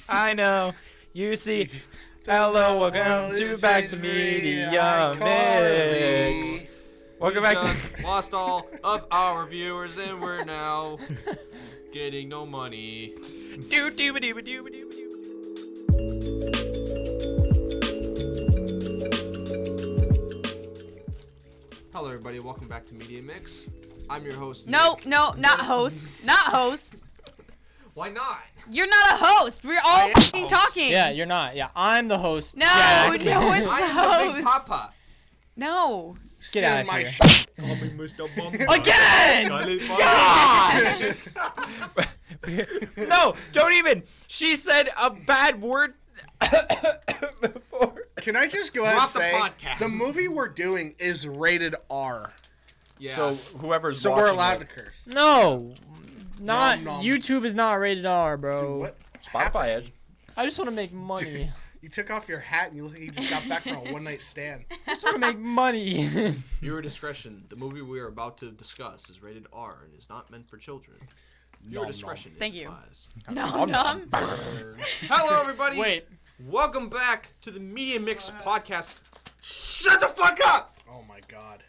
I know. You see. Hello, welcome back to MediaMix. Welcome back to. Lost all of our viewers and we're now getting no money. Hello, everybody. Welcome back to MediaMix. I'm your host. No, not host. Not host. Why not? You're not a host. We're all fucking talking. Yeah, you're not. Yeah, I'm the host. No, Jack. no one's the I'm the big host. papa. No. Get out of my here. Call me Mr. Bumble. Again! God! No, don't even. She said a bad word before. Can I just go ahead and say the movie we're doing is rated R. Yeah. So whoever's So watching we're allowed it, to curse. No, not Nom nom. YouTube is not rated R, bro. Dude, what? Spotify Edge. I just want to make money. You took off your hat and you look like you just got back from a one-night stand. I just want to make money. Viewer discretion. The movie we are about to discuss is rated R and is not meant for children. Viewer discretion is Thank you. advised. No, no. Hello, everybody. Wait. Welcome back to the MediaMix podcast. Shut the fuck up! Oh my god.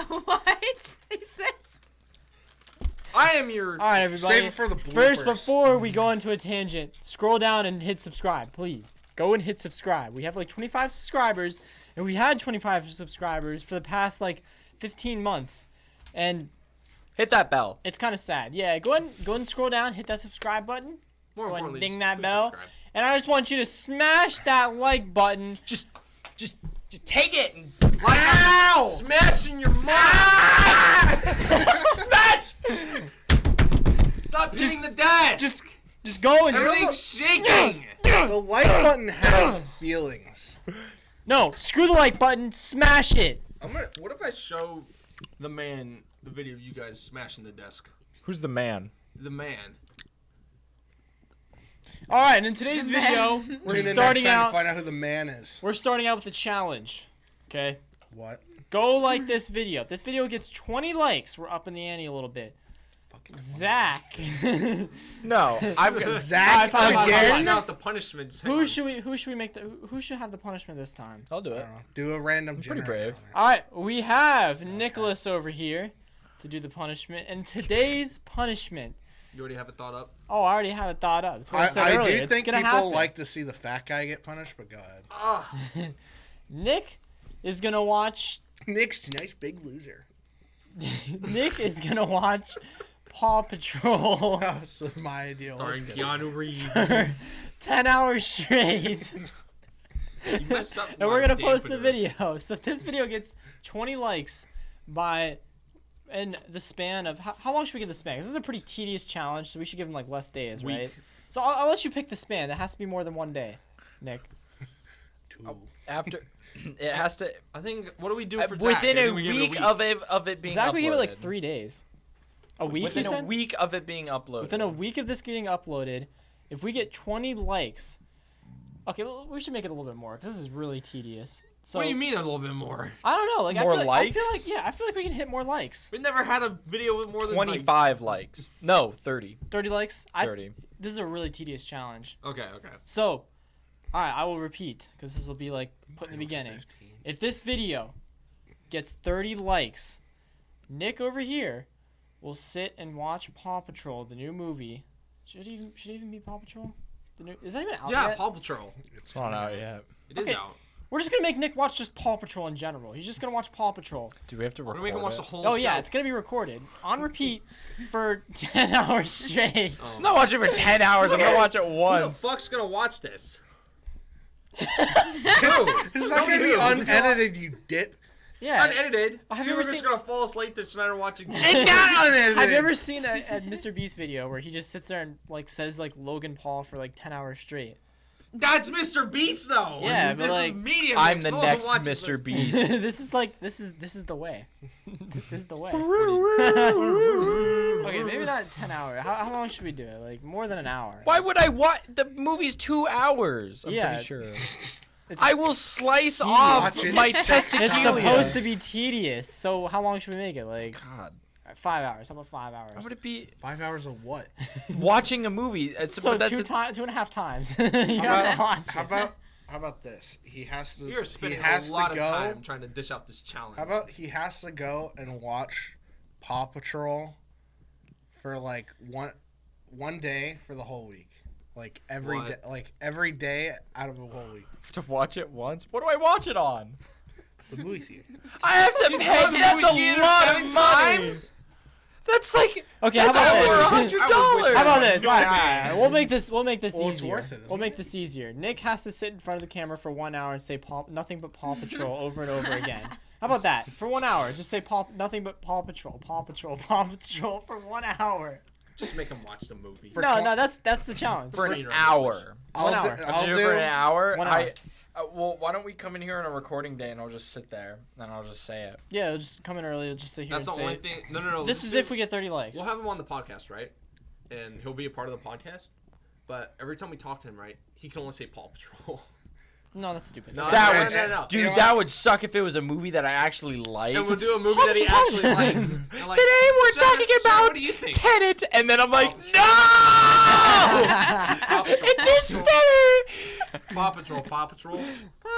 What is this? I am your. All right, everybody. Save it for the bloopers. First, before we go into a tangent, scroll down and hit subscribe, please. Go and hit subscribe. We have like 25 subscribers, and we had 25 subscribers for the past like 15 months, and Hit that bell. it's kind of sad. Yeah, go ahead and scroll down, hit that subscribe button, More go ahead and importantly, ding just that please bell, subscribe. and I just want you to smash that like button. Just take it and Like I'm smashing your mouth. Smash! Stop hitting the desk. Just go and Everything's shaking. The like button has feelings. no, screw the like button, smash it. What if I show the man the video of you guys smashing the desk? Who's the man? The man. All right, and in today's video, we're Tune in starting next time out. to find out who the man is. We're starting out with a challenge. Okay. What? Go like this video. If this video gets 20 likes, we're up in the ante a little bit. Zach. No, I'm gonna. Zach I found again? Find out the punishments. Hang Who on. should we make who should have the punishment this time? I'll do I it. don't know. Do a random. pretty generator brave. on there. All right, we have Nicholas over here to do the punishment, and today's punishment. You already have it thought up? Oh, I already have it thought up. That's what I said I earlier. do It's think gonna people happen. like to see the fat guy get punished, but go ahead. Nick is gonna watch. Nick's a nice big loser. Nick is gonna watch Paw Patrol That was my idea. Starring Keanu Reeves. for 10 hours straight. You messed up. And we're my gonna post the dampener. video. So if this video gets 20 likes by in the span of how long should we give the span? 'Cause this is a pretty tedious challenge, so we should give him like less days, right? Week. So I'll let you pick the span. It has to be more than 1 day, Nick. After it has to I think. What do we do for Zach? within I a think we give it week of it being Zach, uploaded. we give it like 3 days. A week, Within you a said? week of it being uploaded. Within a week of this getting uploaded, if we get 20 likes, okay, well, we should make it a little bit more because this is really tedious. So What do you mean a little bit more? I don't know, like More I feel likes? like we can hit more likes. We never had a video with more than 25 likes. No, 30. 30 likes. 30. This is a really tedious challenge. Okay. So, all right, I will repeat because this will be like put in the beginning. If this video gets 30 likes, Nick over here will sit and watch Paw Patrol, the new movie. Should it even be Paw Patrol? Is that even out Yeah, yet? Paw Patrol. It's not out yet. It is Okay. out. We're just gonna make Nick watch just Paw Patrol in general. He's just gonna watch Paw Patrol. Do we have to We're record gonna make him watch it? the whole Oh show. yeah, it's gonna be recorded on repeat for 10 hours straight. Oh. I'm not watching it for 10 hours. I'm gonna watch it Who the once. fuck's gonna watch this? It's not gonna be unedited, you dip. Yeah. Unedited. Have you You're ever just seen- gonna fall asleep tonight and watching. It's not unedited. Have you ever seen a Mr. Beast video where he just sits there and like says like Logan Paul for like 10 hours straight? That's Mr. Beast, though. Yeah, this but, like, is media. I'm the No one next watches Mr. this. Beast. this is the way. This is the way. Okay, maybe not 10 hours. How long should we do it? Like more than an hour. Why would I watch? The movie's 2 hours. I'm Yeah. pretty sure. It's, I will slice off watch it. my It's testicles. it's supposed to be tedious. So how long should we make it? Like God. Alright, 5 hours. How about 5 hours? How would it be 5 hours of what? watching a movie? It's, So but that's 2.5 times. You have to watch How it. about this? He has to. You're spending he has a lot to of go. time trying to dish out this challenge. How about he has to go and watch Paw Patrol for like one day for the whole week, like every day out of the whole week. to watch it once. What do I watch it on? The movie theater. I have to You pay. go to the That's movie a theater lot 7 of money. times? That's like Okay, how that's about over this? $100. I would wish How about I this? knew All the right. game. We'll make this Well, it's easier. worth it, isn't We'll it? make this easier. Nick has to sit in front of the camera for 1 hour and say nothing but Paw Patrol over and over again. How about that? For 1 hour, just say nothing but Paw Patrol, Paw Patrol, Paw Patrol for 1 hour. Just make him watch the movie. For No, tw- no, that's the challenge. For an Trainer hour. One hour. I'll do it for an hour. 1 hour. Well, why don't we come in here on a recording day and I'll just sit there and I'll just say it. Yeah, just come in early. Just sit here That's and the say only it. thing. No. This is if we get 30 likes. We'll have him on the podcast, right? And he'll be a part of the podcast. But every time we talk to him, right, he can only say Paw Patrol. No, that's stupid. No, That no, would, no, no. dude, You know that would suck if it was a movie that I actually liked. And we'll do a movie that he actually likes. And like, Today we're Shannon, talking Shannon, about what do you think? Tenet, and then I'm like, Paw no! Patrol, Interstellar! Paw Patrol, Paw Patrol,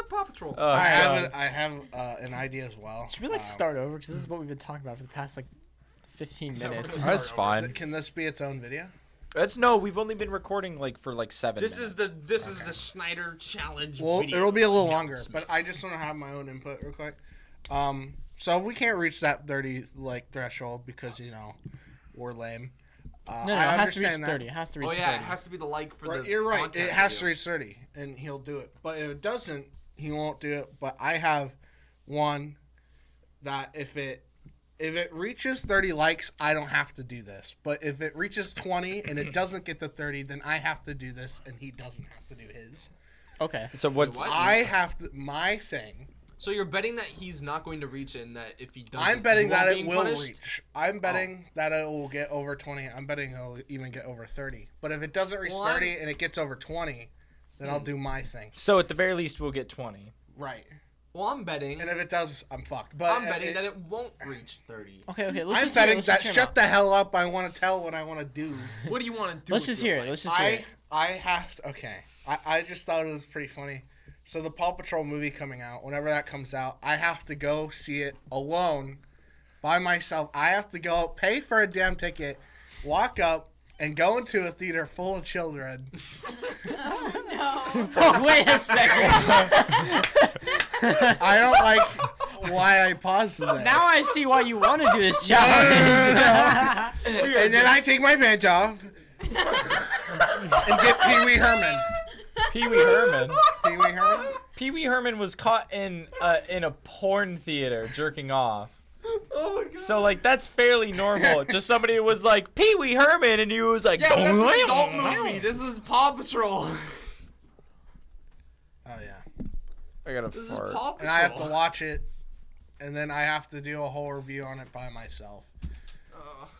Paw Patrol. Oh, I God. have an idea as well. Should we start over? Because this is what we've been talking about for the past 15 minutes. we're That's fine. Can this be its own video? We've only been recording for 7 This minutes. is the Schneider challenge. Well, video. it'll be a little longer, announcement. but I just want to have my own input real quick. So if we can't reach that 30 threshold because we're lame. No, I it has to reach understand that. 30. It has to reach Oh 30. yeah, it has to be the like for Right, the. you're right. podcast It has to video. reach 30, and he'll do it. But if it doesn't, he won't do it. But I have one that if it reaches 30 likes, I don't have to do this. But if it reaches 20 and it doesn't get to 30, then I have to do this, and he doesn't have to do his. Okay. So what's... What? I have to. My thing. So you're betting that he's not going to reach it, and that if he doesn't, I'm betting you won't that be it will punished? reach. I'm betting that it will get over 20. I'm betting it'll even get over 30. But if it doesn't reach Well, 30 and it gets over 20, then I'll do my thing. So at the very least, we'll get 20. Right. Well, I'm betting. And if it does, I'm fucked. But I'm betting that it won't reach 30. Okay. Let's I'm just hear it. betting Let's that. just hear Shut it the hell up! I want to tell what I want to do. What do you want to do? Let's with just your hear it. life? Let's just hear it. I have to. Okay. I just thought it was pretty funny. So the Paw Patrol movie coming out, whenever that comes out, I have to go see it alone, by myself. I have to go pay for a damn ticket, walk up, and go into a theater full of children. No. Wait a second. I don't like why I paused that. Now I see why you want to do this No, challenge. and then I take my pants off and get Pee Wee Herman. Pee Wee Herman. Pee Wee Herman? Pee Wee Herman was caught in a porn theater jerking off. Oh my god. So that's fairly normal. Just somebody was like Pee Wee Herman, and he was like, Yeah, that's an adult movie. This is Paw Patrol. Oh, yeah. I gotta This is fart. Paw Patrol. And I have to watch it, and then I have to do a whole review on it by myself.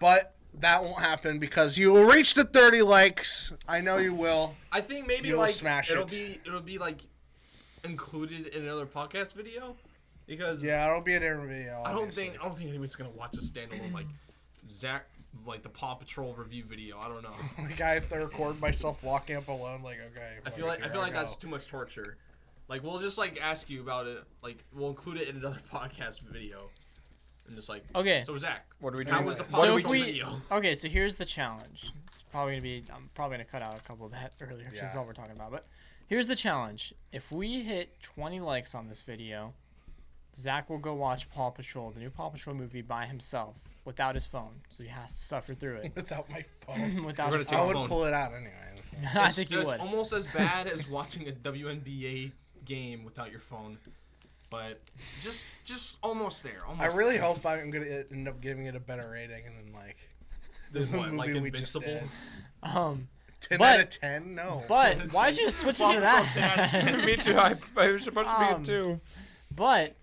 But that won't happen because you will reach the 30 likes. I know you will. I think maybe You'll like smash it'll it. be like included in another podcast video because Yeah, it'll be a different video. I don't obviously. think anybody's gonna watch a standalone like Zach like the Paw Patrol review video. I don't know. Like I have to record myself walking up alone. Like okay. I feel like that's too much torture. Like we'll just ask you about it. Like we'll include it in another podcast video. And just Okay. So Zach, What do we do? how was the So Paw So if Patrol we video? okay, so here's the challenge. It's probably gonna be. I'm probably gonna cut out a couple of that earlier because that's Yeah. all we're talking about. But here's the challenge. If we hit 20 likes on this video, Zach will go watch Paw Patrol, the new Paw Patrol movie, by himself without his phone. So he has to suffer through it Without my phone. without We're his gonna I take phone. would phone. pull it out anyway. So. I think you It's would. almost as bad as watching a WNBA game without your phone, but just almost there. Almost I really there. hope I'm gonna end up giving it a better rating than The the what, like movie we just Invincible? did. 10 But- out of 10? No. But why'd you just switch it to that? Me too. I was supposed to be Um, it too. But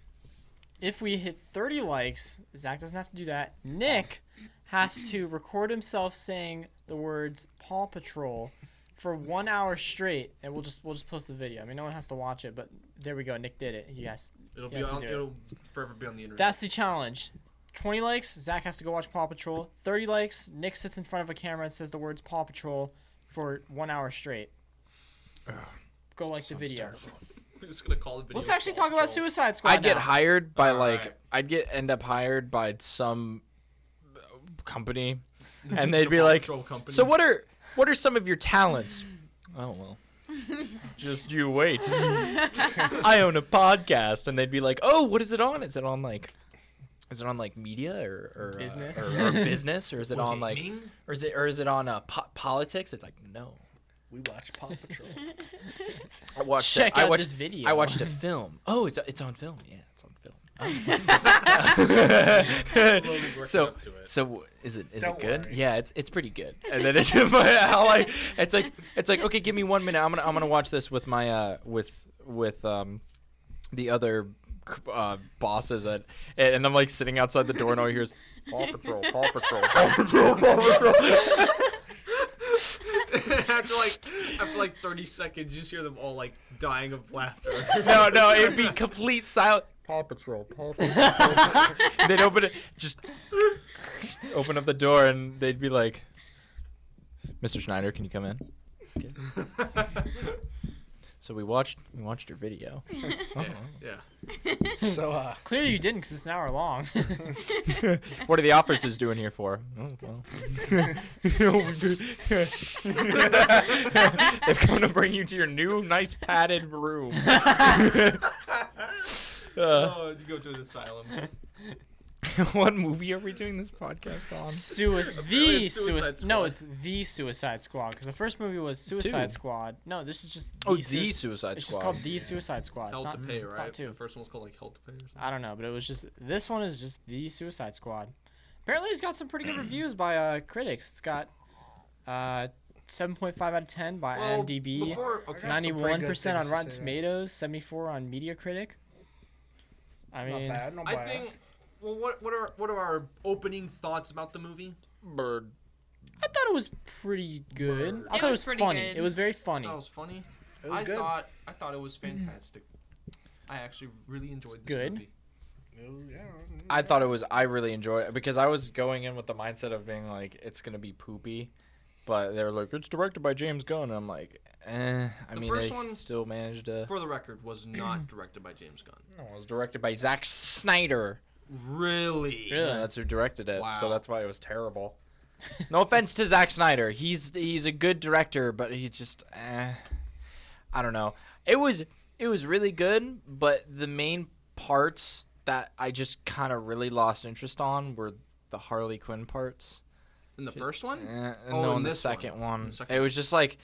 if we hit 30 likes, Zach doesn't have to do that. Nick has to record himself saying the words Paw Patrol for 1 hour straight, and we'll just post the video. I mean, no one has to watch it, but there we go. Nick did it. It'll He be has to on. do it. It'll forever be on the internet. That's the challenge. 20 likes, Zach has to go watch Paw Patrol. 30 likes, Nick sits in front of a camera and says the words Paw Patrol for 1 hour straight. Go like the video. We're just gonna call the video. Let's actually Paw talk about Patrol. Suicide Squad I'd get now. hired by Alright. end up hired by some company, and they'd The be Paw like, Patrol company. "So what are some of your talents?" Oh well, just you wait. I own a podcast, and they'd be like, "Oh, what is it on? Is it on like media or Business? or business, or is it on like Gaming? or is it on politics?" It's like no. We watch Paw Patrol. I watched Check I out watched, this video. I watched a film. Oh, it's on film. Yeah, it's on film. So is it Don't good? worry. Yeah, it's pretty good. And then it's it's like okay, give me 1 minute. I'm gonna watch this with my with the other bosses and I'm like sitting outside the door and all you hear is Paw Patrol, Paw Patrol, Paw Patrol, Paw Patrol. after like 30 seconds, you just hear them all like dying of laughter. No, it'd be complete silence. Paw Patrol, Paw Patrol. They'd open up the door, and they'd be like, "Mr. Schneider, can you come in?" Okay. So we watched your video. Yeah. So, Clearly you didn't because it's an hour long. What are the officers doing here for? Oh, well. They've come to bring you to your new, nice padded room. Oh, you go to the asylum. What movie are we doing this podcast on? No, it's the Suicide Squad because the first movie was Suicide Two. Squad. No, this is just Oh, the the Suicide It's Squad. just called the Suicide Squad. Hell It's to not- Pay, it's not right? two. The first one was called like Hell to Pay or something. I don't know, but it was just this one is just the Suicide Squad. Apparently, it's got some pretty good reviews by critics. It's got 7.5 out of 10 by IMDb, Before, I got some 91% pretty on good things Rotten to say. Tomatoes, 74 on Metacritic. I mean, not bad, not I bad. think. Well, what are our opening thoughts about the movie? Bird. I thought it was pretty good. I It thought it was was pretty funny. good. It was very funny. That was funny. It was I good. thought it was fantastic. I actually really enjoyed this Good. movie. I really enjoyed it because I was going in with the mindset of being like, it's gonna be poopy, but they were like, it's directed by James Gunn, and I'm like, I The mean, first they one, still managed to. For the record, was not directed by James Gunn. No, it was directed by Zack Snyder. Really? Really? Yeah, that's who directed it, so Wow. that's why it was terrible. No offense to Zack Snyder, he's a good director, but he just, I don't know. It was really good, but the main parts that I just kind of really lost interest on were the Harley Quinn parts. In the first one? No, in in the this second one. In the second It was just like,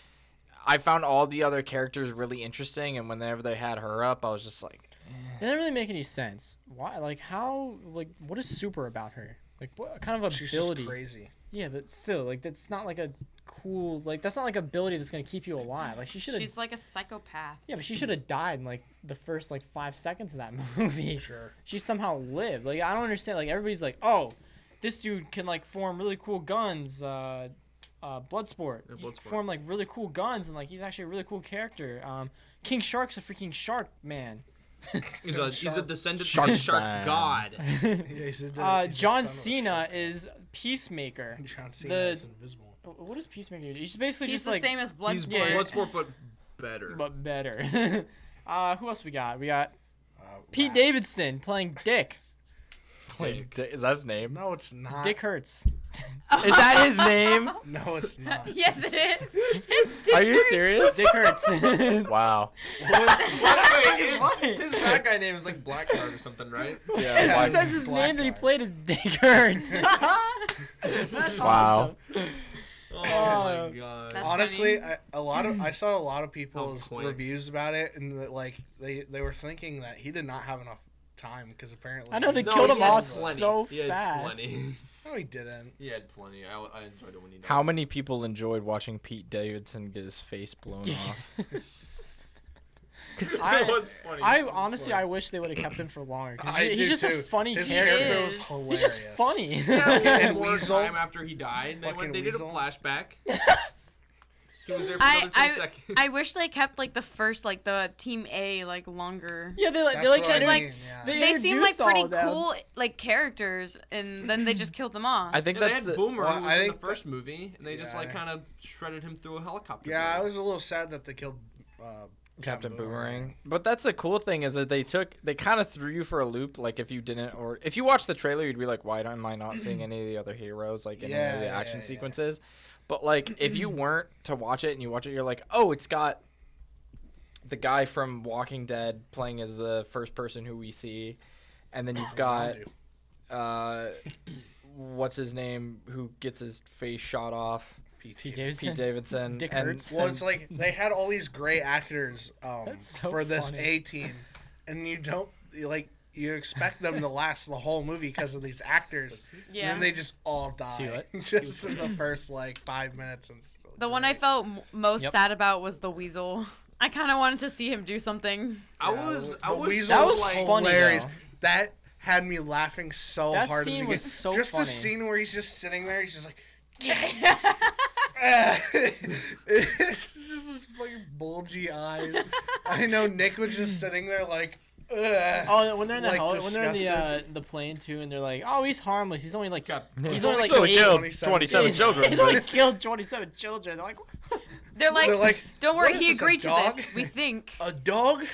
I found all the other characters really interesting, and whenever they had her up, I was just like, It didn't really make any sense. Why? Like, how? Like, what is super about her? Like, what kind of She's ability? just crazy. Yeah, but still, like, that's not like a cool. Like, that's not like ability that's gonna keep you alive. Like, she should have. She's like a psychopath. Yeah, but she should have died in like the first like 5 seconds of that movie. Sure. She somehow lived. Like, I don't understand. Like, everybody's like, oh, this dude can like form really cool guns. Bloodsport. Yeah, He can Bloodsport. form like really cool guns, and like he's actually a really cool character. King Shark's a freaking shark man. He's a descendant Shark of the shark man. god. Yeah, he's a- he's a John son of a Cena shark. is Peacemaker. John Cena the- is invisible. What is Peacemaker? He's basically He's just the like, same as Bloodsport. He's Yeah. Bloodsport, but better. but better. Who else we got? We got Pete Rat. Davidson playing Dick. wait, is that his name? No, it's not. Dick Hurts. Is that his name? No, it's not. Yes, it is. It's Are you serious? Dick Hurts. Wow. His bad guy name is like Blackguard or something, right? Yeah. He Black- says his Black name that he guy. played is Dick Hurts. That's Wow. awesome. Oh Oh. my god. That's Honestly, funny. I saw a lot of people's quick. reviews about it, and that, like they were thinking that he did not have enough time because apparently I know they No, killed he him had off plenty. so He had fast. Plenty. No, he didn't. He had plenty. I enjoyed it when he died. How many people enjoyed watching Pete Davidson get his face blown off? I- It was funny. I It was honestly, funny. I wish they would have kept him for longer. 'Cause I he's do just a too. funny His character. character was He's hilarious. He's just funny. Yeah, And more Weasel. time after he died. They Fucking did a Weasel. flashback. He was there for another 10 seconds. I wish they kept like the first like the team A like longer. Yeah, they like That's what I because, like, mean, yeah. They seem like introduced all pretty of them. cool like characters, and then they just killed them off. I think Yeah, they that's had the, Boomer, Well, who was I in the think first movie, and they just like Yeah. kind of shredded him through a helicopter. Yeah, I blade. was a little sad that they killed Captain Boomerang. But that's the cool thing is that they kind of threw you for a loop. Like if you didn't, or if you watched the trailer, you'd be like, why am I not seeing any of the other heroes like in any of the action sequences? But like if you weren't to watch it and you watch it, you're like, oh, it's got the guy from Walking Dead playing as the first person who we see, and then you've got what's his name who gets his face shot off. Pete Davidson. Pete Davidson. Dick and, Hurts. Well, it's like they had all these great actors That's so for this funny. A team, and you expect them to last the whole movie because of these actors, Yeah. and then they just all See die what? just in the first like 5 minutes. And it's so The one I great. felt most Yep. sad about was the Weasel. I kind of wanted to see him do something. I Yeah, was the Weasel That was like, funny, hilarious. though. That had me laughing so That hard. scene at the was beginning. so just funny. the scene where he's just sitting there. He's just like. It's just this fucking bulgy eyes. I know Nick was just sitting there like, ugh. Oh, when they're in the Like, when they're in disgusted. the plane too, and they're like, "Oh, he's harmless. He's only like he's only only like So eight- he killed 27 27 children. He's only killed 27 children." They're like, They're like, They're like, don't worry, "What is he this, a agreed to dog?" this. We think. A dog?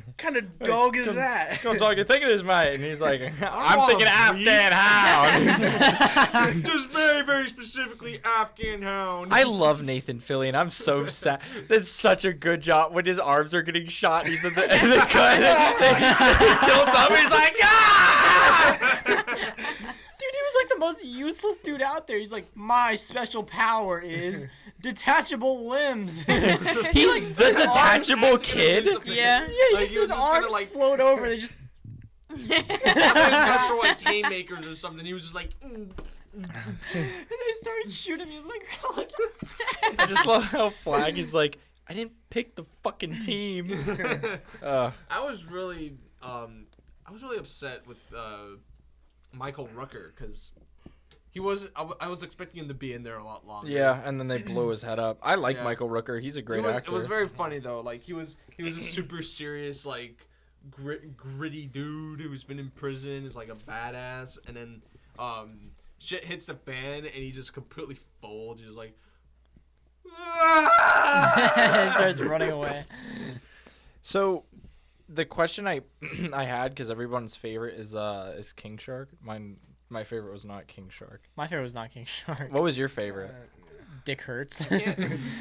What kind of dog is that? Come talk, you're thinking it's mate, and he's like, I'm want thinking a Afghan hound. just very, very specifically Afghan hound. I love Nathan Fillion. I'm so sad. That's such a good job when his arms are getting shot. He's in the cut. He tilts up. He's like, ah! dude, he was like the most useless dude out there. He's like, my special power is detachable limbs. He's the detachable kid. Yeah. Yeah, you Like, just he was his just gonna, arms like- float over. They just I thought he was gonna throw like haymakers or something. He was just like, and they started shooting. He was like, I just love how Flag is like, I didn't pick the fucking team. I was really upset with Michael Rooker because I was expecting him to be in there a lot longer. Yeah, and then they blow his head up. I like Yeah. Michael Rooker. He's a great actor. It was very funny though. Like he was a super serious like gritty dude who's been in prison, is like a badass, and then shit hits the fan and he just completely folds. He's like, and starts running away. So, the question I I had, because everyone's favorite is King Shark. My favorite was not King Shark. My favorite was not King Shark. What was your favorite? Dick Hurts.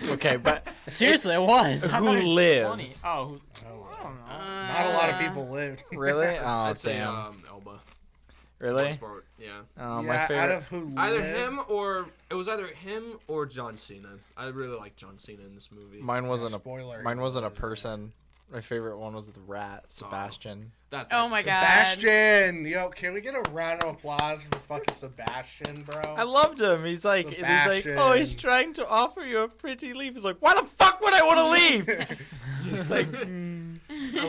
Okay, but Seriously, it was. I Who thought it was lived? Funny. Oh, I don't know. Not a lot of people lived. really? Oh, I'd say damn. Elba. Really? Bloodsport, yeah. Oh, yeah, my favorite. out of who Either lived, him or it was either him or John Cena. I really like John Cena in this movie. Mine wasn't spoiler, Mine wasn't a yeah. person. My favorite one was the rat, Sebastian. Oh my God. Sebastian. Yo, can we get a round of applause for fucking Sebastian, bro? I loved him. He's like, Sebastian. oh, he's trying to offer you a pretty leave. He's like, why the fuck would I want to leave? It's like,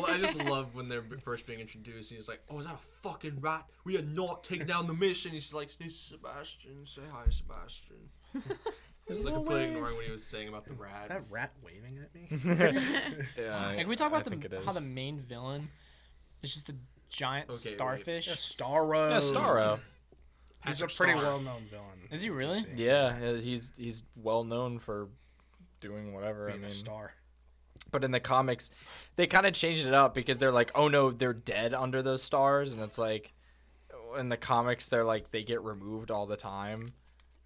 I just love when they're first being introduced. And he's like, "Oh, is that a fucking rat? We are not taking down the mission." He's like, "This is Sebastian. Say hi, Sebastian." He's like completely ignoring what he was saying about the Is rat. that rat waving at me? yeah. Like, can we talk I about think it how is. the main villain is just a giant Okay, wait. starfish? Yeah, Starro. Yeah, Starro. He's a Patrick pretty Star. well-known villain. Is he really? Yeah, he's well known for doing whatever. Being a star. But in the comics, they kind of changed it up because they're like, oh no, they're dead under those stars, and it's like, in the comics, they're like they get removed all the time,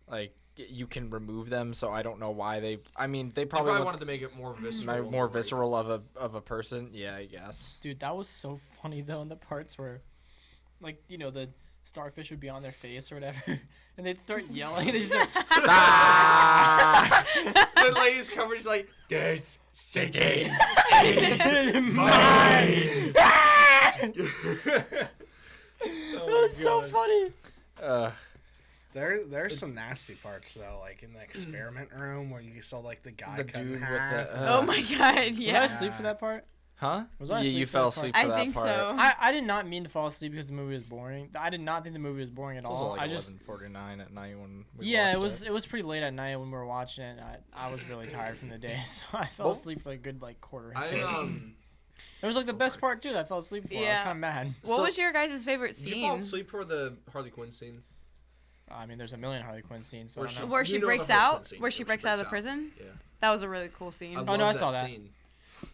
like you can remove them. So I don't know why they. I mean, they They probably, probably wanted to make it more visceral. more visceral of a person. Yeah, I guess. Dude, that was so funny though in the parts where, like, you know, the starfish would be on their face or whatever, and they'd start yelling. They just start, Ah! The lady's coverage like, "This city mine. That Oh was so funny. There's some nasty parts though, like in the experiment room where you saw like the guy The cut in dude with half. the. Oh my God. Did I Yeah. sleep for that part? Huh? Was I you asleep for fell that part? asleep for I that think part. so. I did not mean to fall asleep because the movie was boring. I did not think the movie was boring at It was all. like I just 11:49 at night when we yeah, watched it was pretty late at night when we were watching it. I was really tired from the day, so I fell Well, asleep for a good like quarter. I It was like the best part too that I fell asleep for. I was Yeah. kind of mad. What So- was your guys' favorite did you fall scene? asleep for the Harley Quinn scene? I mean, there's a million Harley Quinn scenes. So I Where don't she- know. Where You she know the breaks Harley Quinn out? scene, Where she breaks out of the prison? Yeah. That was a really cool scene. I no, I love saw that. scene.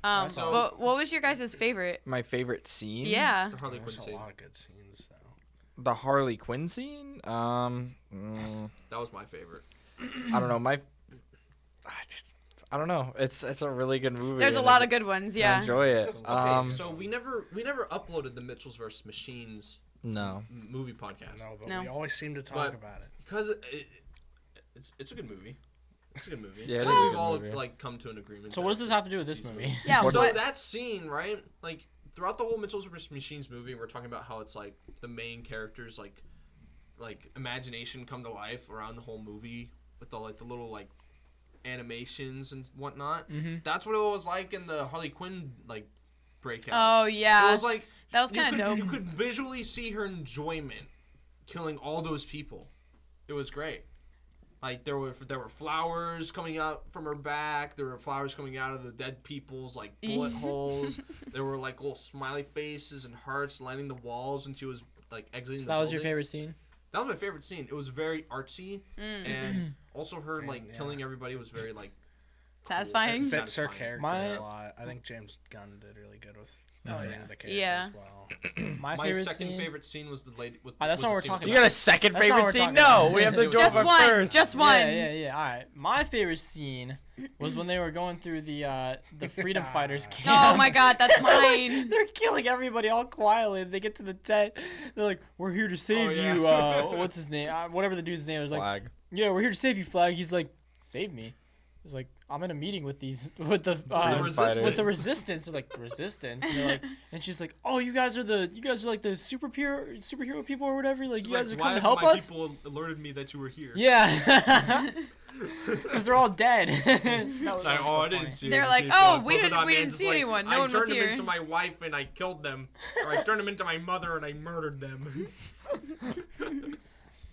saw What was your guys' favorite? My favorite scene. Yeah. The Harley Quinn There's a scene. lot of good scenes though. The Harley Quinn scene. That was my favorite. I don't know. I don't know. It's a really good movie. There's a and lot of good ones. I Yeah. enjoy it. Okay, so we never uploaded the Mitchells vs. Machines No. movie podcast No, but No. we always seem to talk But- about it. because it's a good movie. It's a good movie. Yeah, it I is think a we've good all movie. like come to an agreement. So that what does this have to do with this it's a movie? Yeah. What- So What? that scene, right? Like throughout the whole Mitchells vs. Machines movie, we're talking about how it's like the main characters like imagination come to life around the whole movie with all like the little like animations and whatnot. Mm-hmm. That's what it was like in the Harley Quinn like breakout. Oh yeah. It was like That was you kind of could- dope. You could visually see her enjoyment killing all those people. It was great. Like there were flowers coming out from her back. There were flowers coming out of the dead people's like bullet holes. There were like little smiley faces and hearts lining the walls when she was like exiting. So the that was your building. favorite scene? That was my favorite scene. It was very artsy, Mm. and also her And, like yeah. killing everybody was very like Satisfying. It fits her Satisfying. character My- a lot. I think James Gunn did really good with Oh, fitting yeah. the character Yeah. as well. My My favorite second scene. favorite scene was the lady with. that's was not the what we're scene talking with You the got a bat. second That's not favorite what we're scene? talking No, about. we have to do Just it one. first. Just one. Yeah. All right. My favorite scene was when they were going through the Freedom Fighters camp. Oh my god, that's mine. They're killing everybody all quietly. They get to the tent. They're like, "We're here to save yeah. you." What's his name? Whatever the dude's name is. Like, Flag. yeah, we're here to save you, Flag. He's like, "Save me." He's like, "I'm in a meeting with the Resistance. with the resistance." They're like, "Resistance." And they're like, and she's like, "Oh, you guys are like the superhero people or whatever. Like, She's you guys like, are coming "Why to help have my us." People alerted me that you were here. Yeah. Because they're all dead. That was Like, so oh, I funny. didn't see They're any like, people. "Oh, And we Polka didn't- Dot we Man's didn't just see like, anyone. No I one was turned them here." into my wife and I killed them, or I turned them into my mother and I murdered them.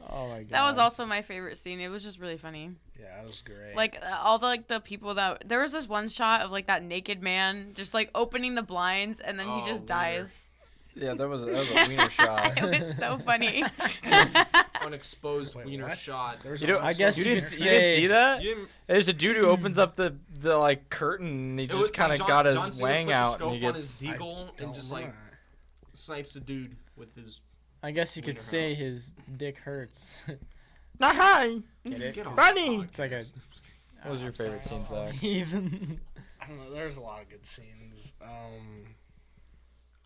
Oh my god. That was also my favorite scene. It was just really funny. Yeah, that was great. Like all the people that there was this one shot of like that naked man just like opening the blinds and then he Oh, just wiener. dies. Yeah, that was a wiener shot. It was so funny. Unexposed Wait, wiener what? shot. There's You know, I guess you you didn't, could you didn't say- see that? You didn't- There's a dude who opens up the like curtain and he it was- just kind of John- got his John Cena wang puts a out scope and he on his gets. deagle and just like snipes a dude with his. I guess you could Wiener say his dick hurts. Not hi. Get it? Get off Bunny! the It's like a. podcast. What was your favorite scene, Zach? Even. I don't know. There's a lot of good scenes.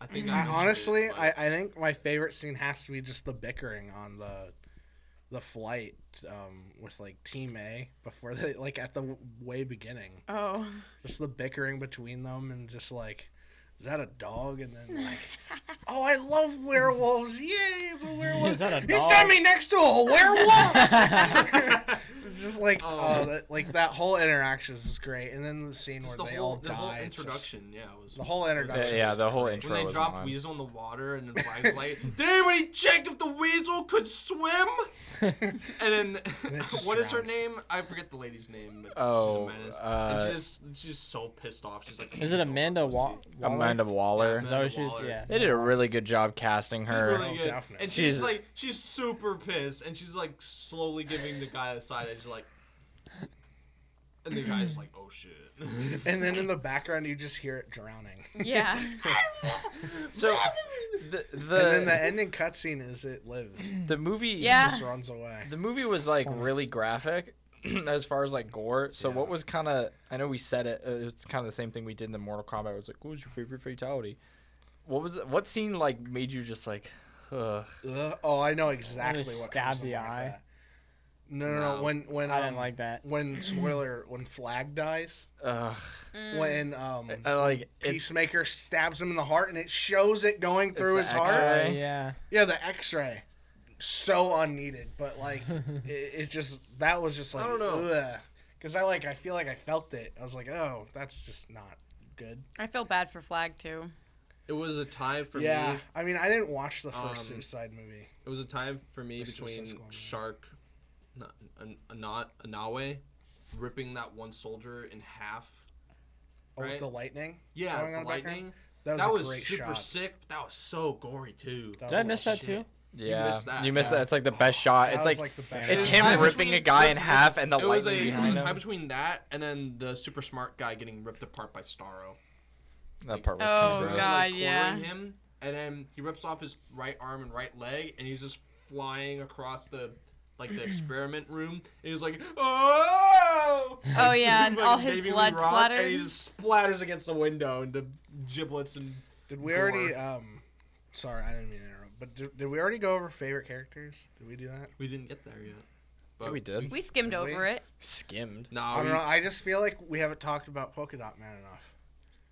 I think I, mentioned honestly, it, but I think my favorite scene has to be just the bickering on the flight with like Team A before they like at the way beginning. Oh. Just the bickering between them and just like, is that a dog? And then like, oh, I love werewolves! Yay, it's a werewolf! Is that a You dog? sent me next to a werewolf! Just like, Oh. that whole interaction is great, and then the scene just where the they whole all the whole die. it's just- introduction, yeah, was the whole introduction. Yeah, is the whole great. intro. when they was dropped mine. Weasel in the water and then Flag's like, did anybody check if the Weasel could swim? And then it just what is her drowns. name? I forget the lady's name. But Oh, she's a menace. And she's just so pissed off. She's like, Is it Amanda Waller? Amanda Waller. Is that what she is? Waller. Yeah. They did a really good job casting She's her. really Oh, good. definitely. And She's- she's like, she's super pissed, and she's like slowly giving the guy a side edge, like, and the guy's like, oh shit. And then in the background, you just hear it drowning. Yeah. So the And then the the, ending cutscene is it lives. the movie Yeah. Just runs away. the movie was like really graphic as far as like gore. So what was kind of, I know we said it, it's kind of the same thing we did in the Mortal Kombat. It was like, what was your favorite fatality? What scene like made you just like, ugh? Oh, I know exactly They what stab comes to the mind for eye? that. No. When I didn't like that. when when Flag dies, Ugh. when I like it's Peacemaker stabs him in the heart, and it shows it going through the his heart. X-ray. Yeah. Yeah, the X-ray, so unneeded, but like it just that was just like I don't know. because I feel like I felt it. I was like, oh, that's just not good. I feel bad for Flag too. It was a tie for Yeah, me. I mean, I didn't watch the first Suicide movie. It was a tie for me Or Suicide between Squad. Shark, Anawe, ripping that one soldier in half. Oh, with Right? the lightning? Yeah, going the on the background? lightning. That That was, was a great super shot. sick. But that was so gory too. That Did I was miss a that shit. too? Yeah, missed that. you missed Yeah. that. It's like the best shot. That It's was, like the best it's shot. him Time ripping between- a guy in listen, half and the It was lightning a behind tie him. between that and then the super smart guy getting ripped apart by Starro. That part was Oh, kind Starro's, of God. like, yeah. cornering him, and then he rips off his right arm and right leg, and he's just flying across the experiment room. And he's like, oh! Oh yeah, and Like all his Baby Lee blood Roth, splattered. and he just splatters against the window into giblets and. Did we gore. already, sorry, I didn't mean to interrupt, but did we already go over favorite characters? Did we do that? We didn't get there yet. Yeah, we did. We skimmed Did we? over it. Skimmed. No, I don't know, I just feel like we haven't talked about Polka Dot Man enough.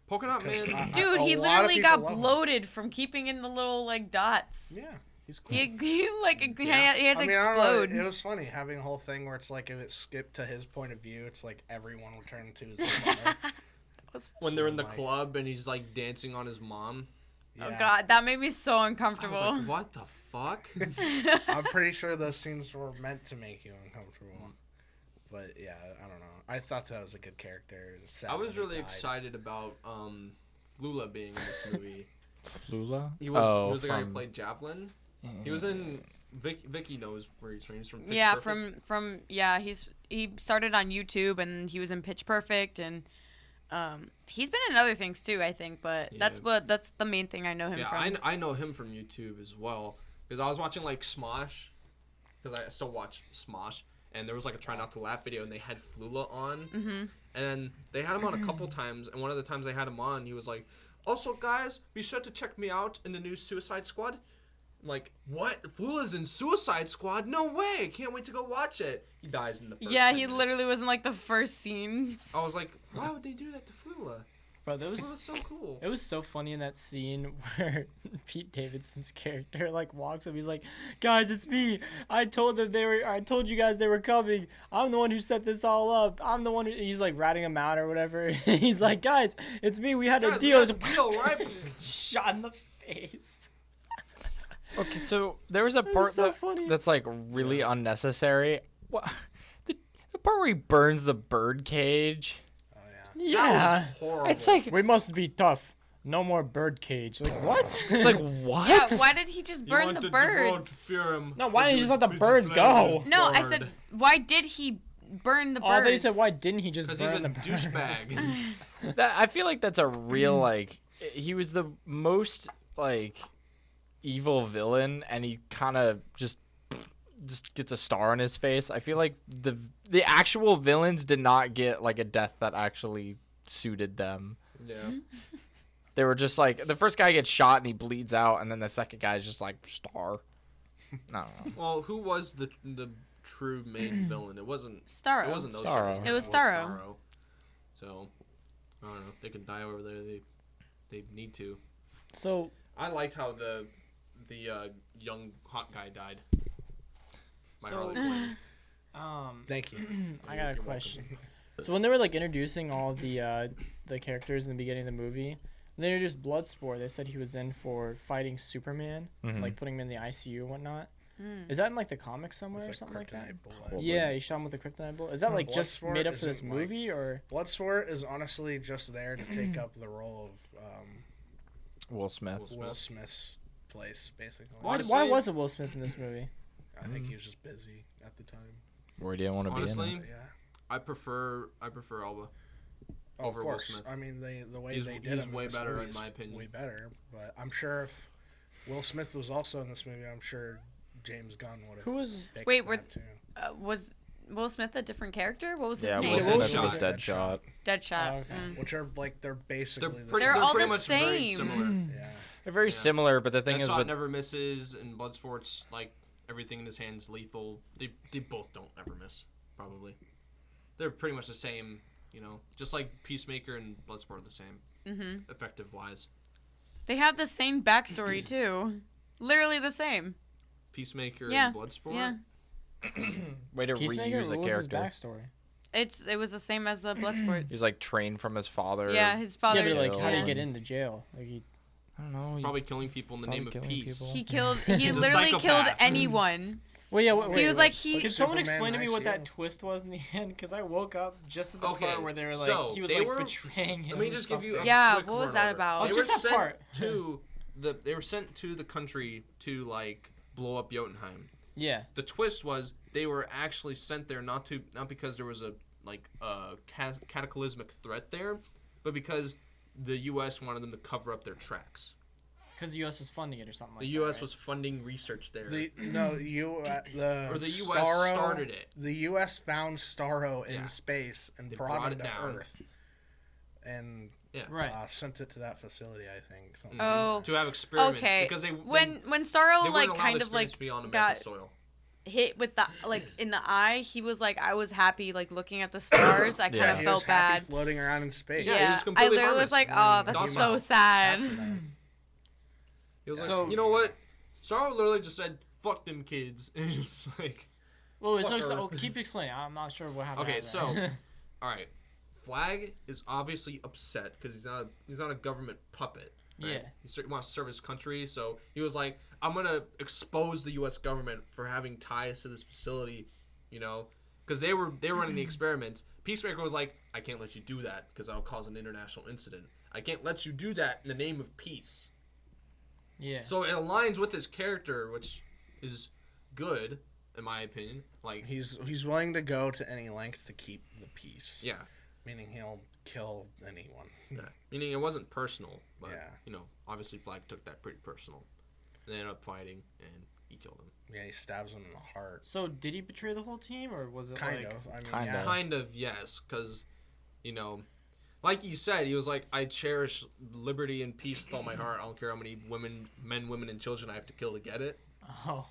Polka Dot Because Man. Dude, he a lot of literally people got love him. bloated from keeping in the little like dots. Yeah, he's cool. He like he Yeah. had to I mean, I don't know, explode. it was funny having a whole thing where it's like if it skipped to his point of view, it's like everyone would turn to his mother. When they're in the Oh my- club and he's like dancing on his mom. Oh Yeah. god, that made me so I uncomfortable. was like, what the fuck? I'm pretty sure those scenes were meant to make you uncomfortable. But yeah, I don't know. I thought that was a good character. It was sad I was that he really died. excited about Flula being in this movie. Flula? He was the guy who from- played Javelin. He was in Vicky knows where he's from. He's from Pitch Yeah, Perfect. from he started on YouTube and he was in Pitch Perfect and he's been in other things too, I think, but Yeah. that's the main thing I know him Yeah, from. I know him from YouTube as well because I was watching like Smosh because I still watch Smosh and there was like a try not to laugh video and they had Flula on and they had him on a couple times and one of the times they had him on he was like, also guys, be sure to check me out in the new Suicide Squad. I'm like, what? Flula's in Suicide Squad? No way! Can't wait to go watch it. He dies in the first Yeah, 10 he minutes. literally was in like the first scenes. I was like, why would they do that to Flula? Bro, that Flula's was so cool. it was so funny in that scene where Pete Davidson's character like walks up. He's like, "Guys, it's me. I told you guys they were coming. I'm the one who set this all up. I'm the one who." He's like ratting them out or whatever. He's like, "Guys, it's me. We had a Guys, deal." we had a deal, right? Shot in the face. Okay, so there was a was part so funny. that's like really unnecessary. What? The part where he burns the bird cage. Oh yeah. Yeah, That was horrible. It's like we must be tough. No more bird cage. Like what? it's like what? Yeah, why did he just You burn wanted the world to birds? fear him, No, why but didn't he you just was let the busy birds playing go? with No, I bird. said why did he burn the Oh, birds? they said why didn't he just burn Because he's a the birds? douchebag. That I feel like that's a real like he was the most like evil villain and he kind of just gets a star on his face. I feel like the actual villains did not get like a death that actually suited them. Yeah. They were just like the first guy gets shot and he bleeds out and then the second guy is just like star. I don't know. Well, who was the true main villain? It wasn't. Starro. It wasn't those Starro. guys. It was Starro. So, I don't know. They can die over there. They need to. So I liked how the young hot guy died. My So- Harley Quinn. Thank you. I got a You're question. So when they were like introducing all of the characters in the beginning of the movie, they introduced Bloodsport. They said he was in for fighting Superman, like putting him in the ICU and whatnot. Is that in like the comics somewhere With or a something like that? kryptonite bullet. Yeah, he shot him with a kryptonite bullet. Is that like just Bloodsport made up for this isn't, like- movie or? Bloodsport is honestly just there to take up the role of Will Smith. Will Smith's place, basically. Why Honestly- was it Will Smith in this movie? I think he was just busy at the time. Where do you want to be Honestly, in? Yeah. I prefer Alba. Oh, Over of Will course. Smith. I mean, the way He's- they did he's him way in this better, movie in is my opinion. Way better, but I'm sure if Will Smith was also in this movie, I'm sure James Gunn would have Who was- fixed Wait, that were- too. was Will Smith a different character? What was his Yeah, name? Will Yeah, Will Smith Smith. was Deadshot. Deadshot. Oh, okay. Mm. Which are like they're basically They're the pretty, They're same. all pretty the much very same. similar. Yeah. They're very Yeah. similar, but the thing is Deadshot with never misses, and Bloodsport's like everything in his hands lethal. They both don't ever miss. Probably, they're pretty much the same. You know, just like Peacemaker and Bloodsport are the same, effective wise. They have the same backstory too. Literally the same. Peacemaker Yeah, and Bloodsport. Yeah. way to Peacemaker. reuse a What was his character. backstory? It was the same as Bloodsport. He's like trained from his father. Yeah, his Yeah, father. but like, how do you Yeah. get into jail? Like, I don't know. Probably killing people in the name of killing peace. people. He killed. He He's a literally killed psychopath. anyone. well, yeah. Wait, He was like he. Can Superman someone explain to me what that ICO. twist was in the end? Because I woke up just at the Okay, part where they were like, so he was they like were- betraying him. Let me or just give you a something. Yeah, quick what was run that over. about? Oh, They just were that sent part. to they were sent to the country to like blow up Jotunheim. Yeah. The twist was they were actually sent there not because there was a cataclysmic threat there, but because the U.S. wanted them to cover up their tracks. Because the U.S. was funding it or something like The that. U.S. right? was funding research there. Or the U.S. Starro- started it. The U.S. found Starro in Yeah. space and They brought brought him it to down. Earth, and Right. sent it to that facility. I think. Something Oh, to have experiments okay. because When they Starro weren't like allowed kind of experiments like to be on American got soil. hit with the like in the eye, he was like, I was happy like looking at the stars. I kind Yeah. of he felt was happy bad. floating around in space. Yeah, he was I completely literally harmless. was like, And oh, then that's he so must sad. capture them. He was So- like, you know what? Starro literally just said, "Fuck them kids," and it's like, Well, it's Fuck so Earth. keep explaining. I'm not sure what happened. okay, after so, that. all right, Flag is obviously upset because he's not a government puppet. Right? Yeah. He wants to serve his country, so he was like, "I'm gonna expose the U.S. government for having ties to this facility," you know, because they were running the experiments. Peacemaker was like, "I can't let you do that because that'll cause an international incident. I can't let you do that in the name of peace." yeah. So it aligns with his character, which is good, in my opinion. Like, He's willing to go to any length to keep the peace. yeah, Meaning he'll kill anyone. yeah. Meaning it wasn't personal, but, Yeah. you know, obviously Flag took that pretty personal. They ended up fighting, and he killed him. Yeah, he stabs him in the heart. So did he betray the whole team, or was it Kind like? of. I mean, Kinda. yeah. Kind of, yes, because, you know, like you said, he was like, I cherish liberty and peace with all my heart. I don't care how many men, women, and children I have to kill to get it. Oh,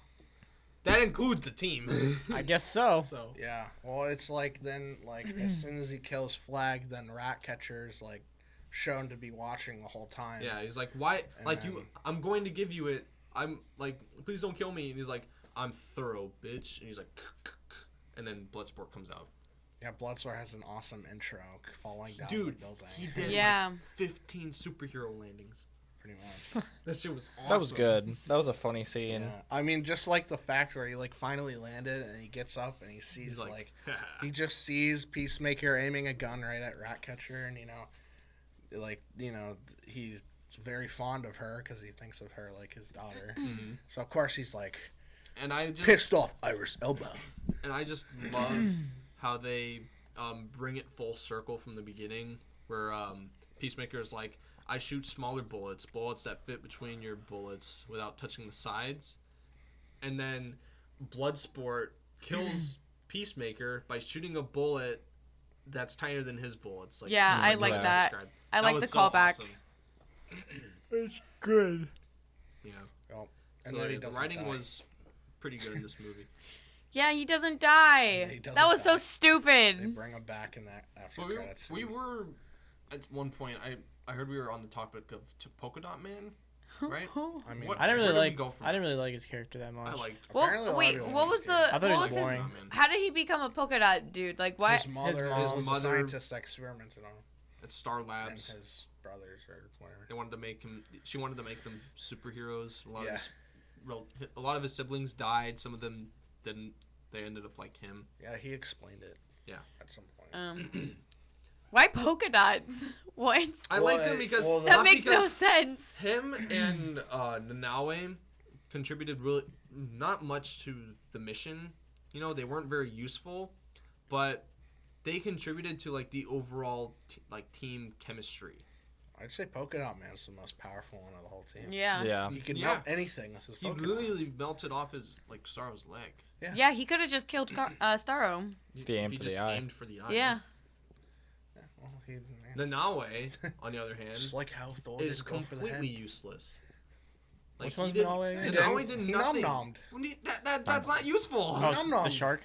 That includes the team. I guess so. So, Yeah. Well, it's like then, like as soon as he kills Flag, then Ratcatcher's like shown to be watching the whole time. yeah, he's like, why? And Like, then- I'm going to give you it. I'm like, please don't kill me. And he's like, I'm thorough, bitch. And he's like, and then Bloodsport comes out. Yeah, Bloodsport has an awesome intro falling down the Dude, building. he did Yeah. like 15 superhero landings. Pretty much. That shit was awesome. That was good. That was a funny scene. Yeah. I mean, just like the fact where he like finally landed and he gets up and he sees He's like he just sees Peacemaker aiming a gun right at Ratcatcher, and he's very fond of her because he thinks of her like his daughter. Mhm. So of course he's like And I just pissed off Iris Elba. And I just love how they bring it full circle from the beginning, where Peacemaker is like, I shoot smaller bullets that fit between your bullets without touching the sides. And then Bloodsport kills Peacemaker by shooting a bullet that's tinier than his bullets. Like, Yeah, just I like Lucas that. described. I That like was the so callback. awesome. It's good. Yeah. Oh, and So then he the doesn't writing die. was pretty good in this movie. Yeah, he doesn't die. He doesn't that was die. so stupid. They bring him back in that after But credits. we were at one point. I heard we were on the topic of Polka Dot Man, right? I mean, What- I didn't Where really did we go like. from I didn't really like his character that much. I liked Apparently a Well, lot of wait, people what like was it. the? I thought it what was was boring. his? How did he become a polka dot dude? Like, why? His mother mom. was His a mother- scientist that experimented on him, at Star and Labs. his brothers or whatever. They wanted to make him. She wanted to make them superheroes. Yeah. A lot of his siblings died. Some of them didn't. They ended up like him. Yeah, he explained it. Yeah. At some point. Why polka dots? What? I liked him because well, That not makes no because sense. him and Nanaue contributed really not much to the mission. You know, they weren't very useful, but they contributed to like the overall team chemistry. I'd say Polka Dot Man's the most powerful one of the whole team. Yeah. Yeah. You can Yeah. melt anything with his He Polka Dot. literally melted off his Starro's leg. Yeah, he could have just killed Starro. If he aimed for the just eye. aimed for the eye. Yeah. Yeah, well, he, Nanaue, on the other hand, just like how Thor is did go for the head. completely useless. Like, Which he one's did, Nanaue again? Nanaue did He nothing. nom-nommed. That's not useful. Oh, Nom nom. the shark.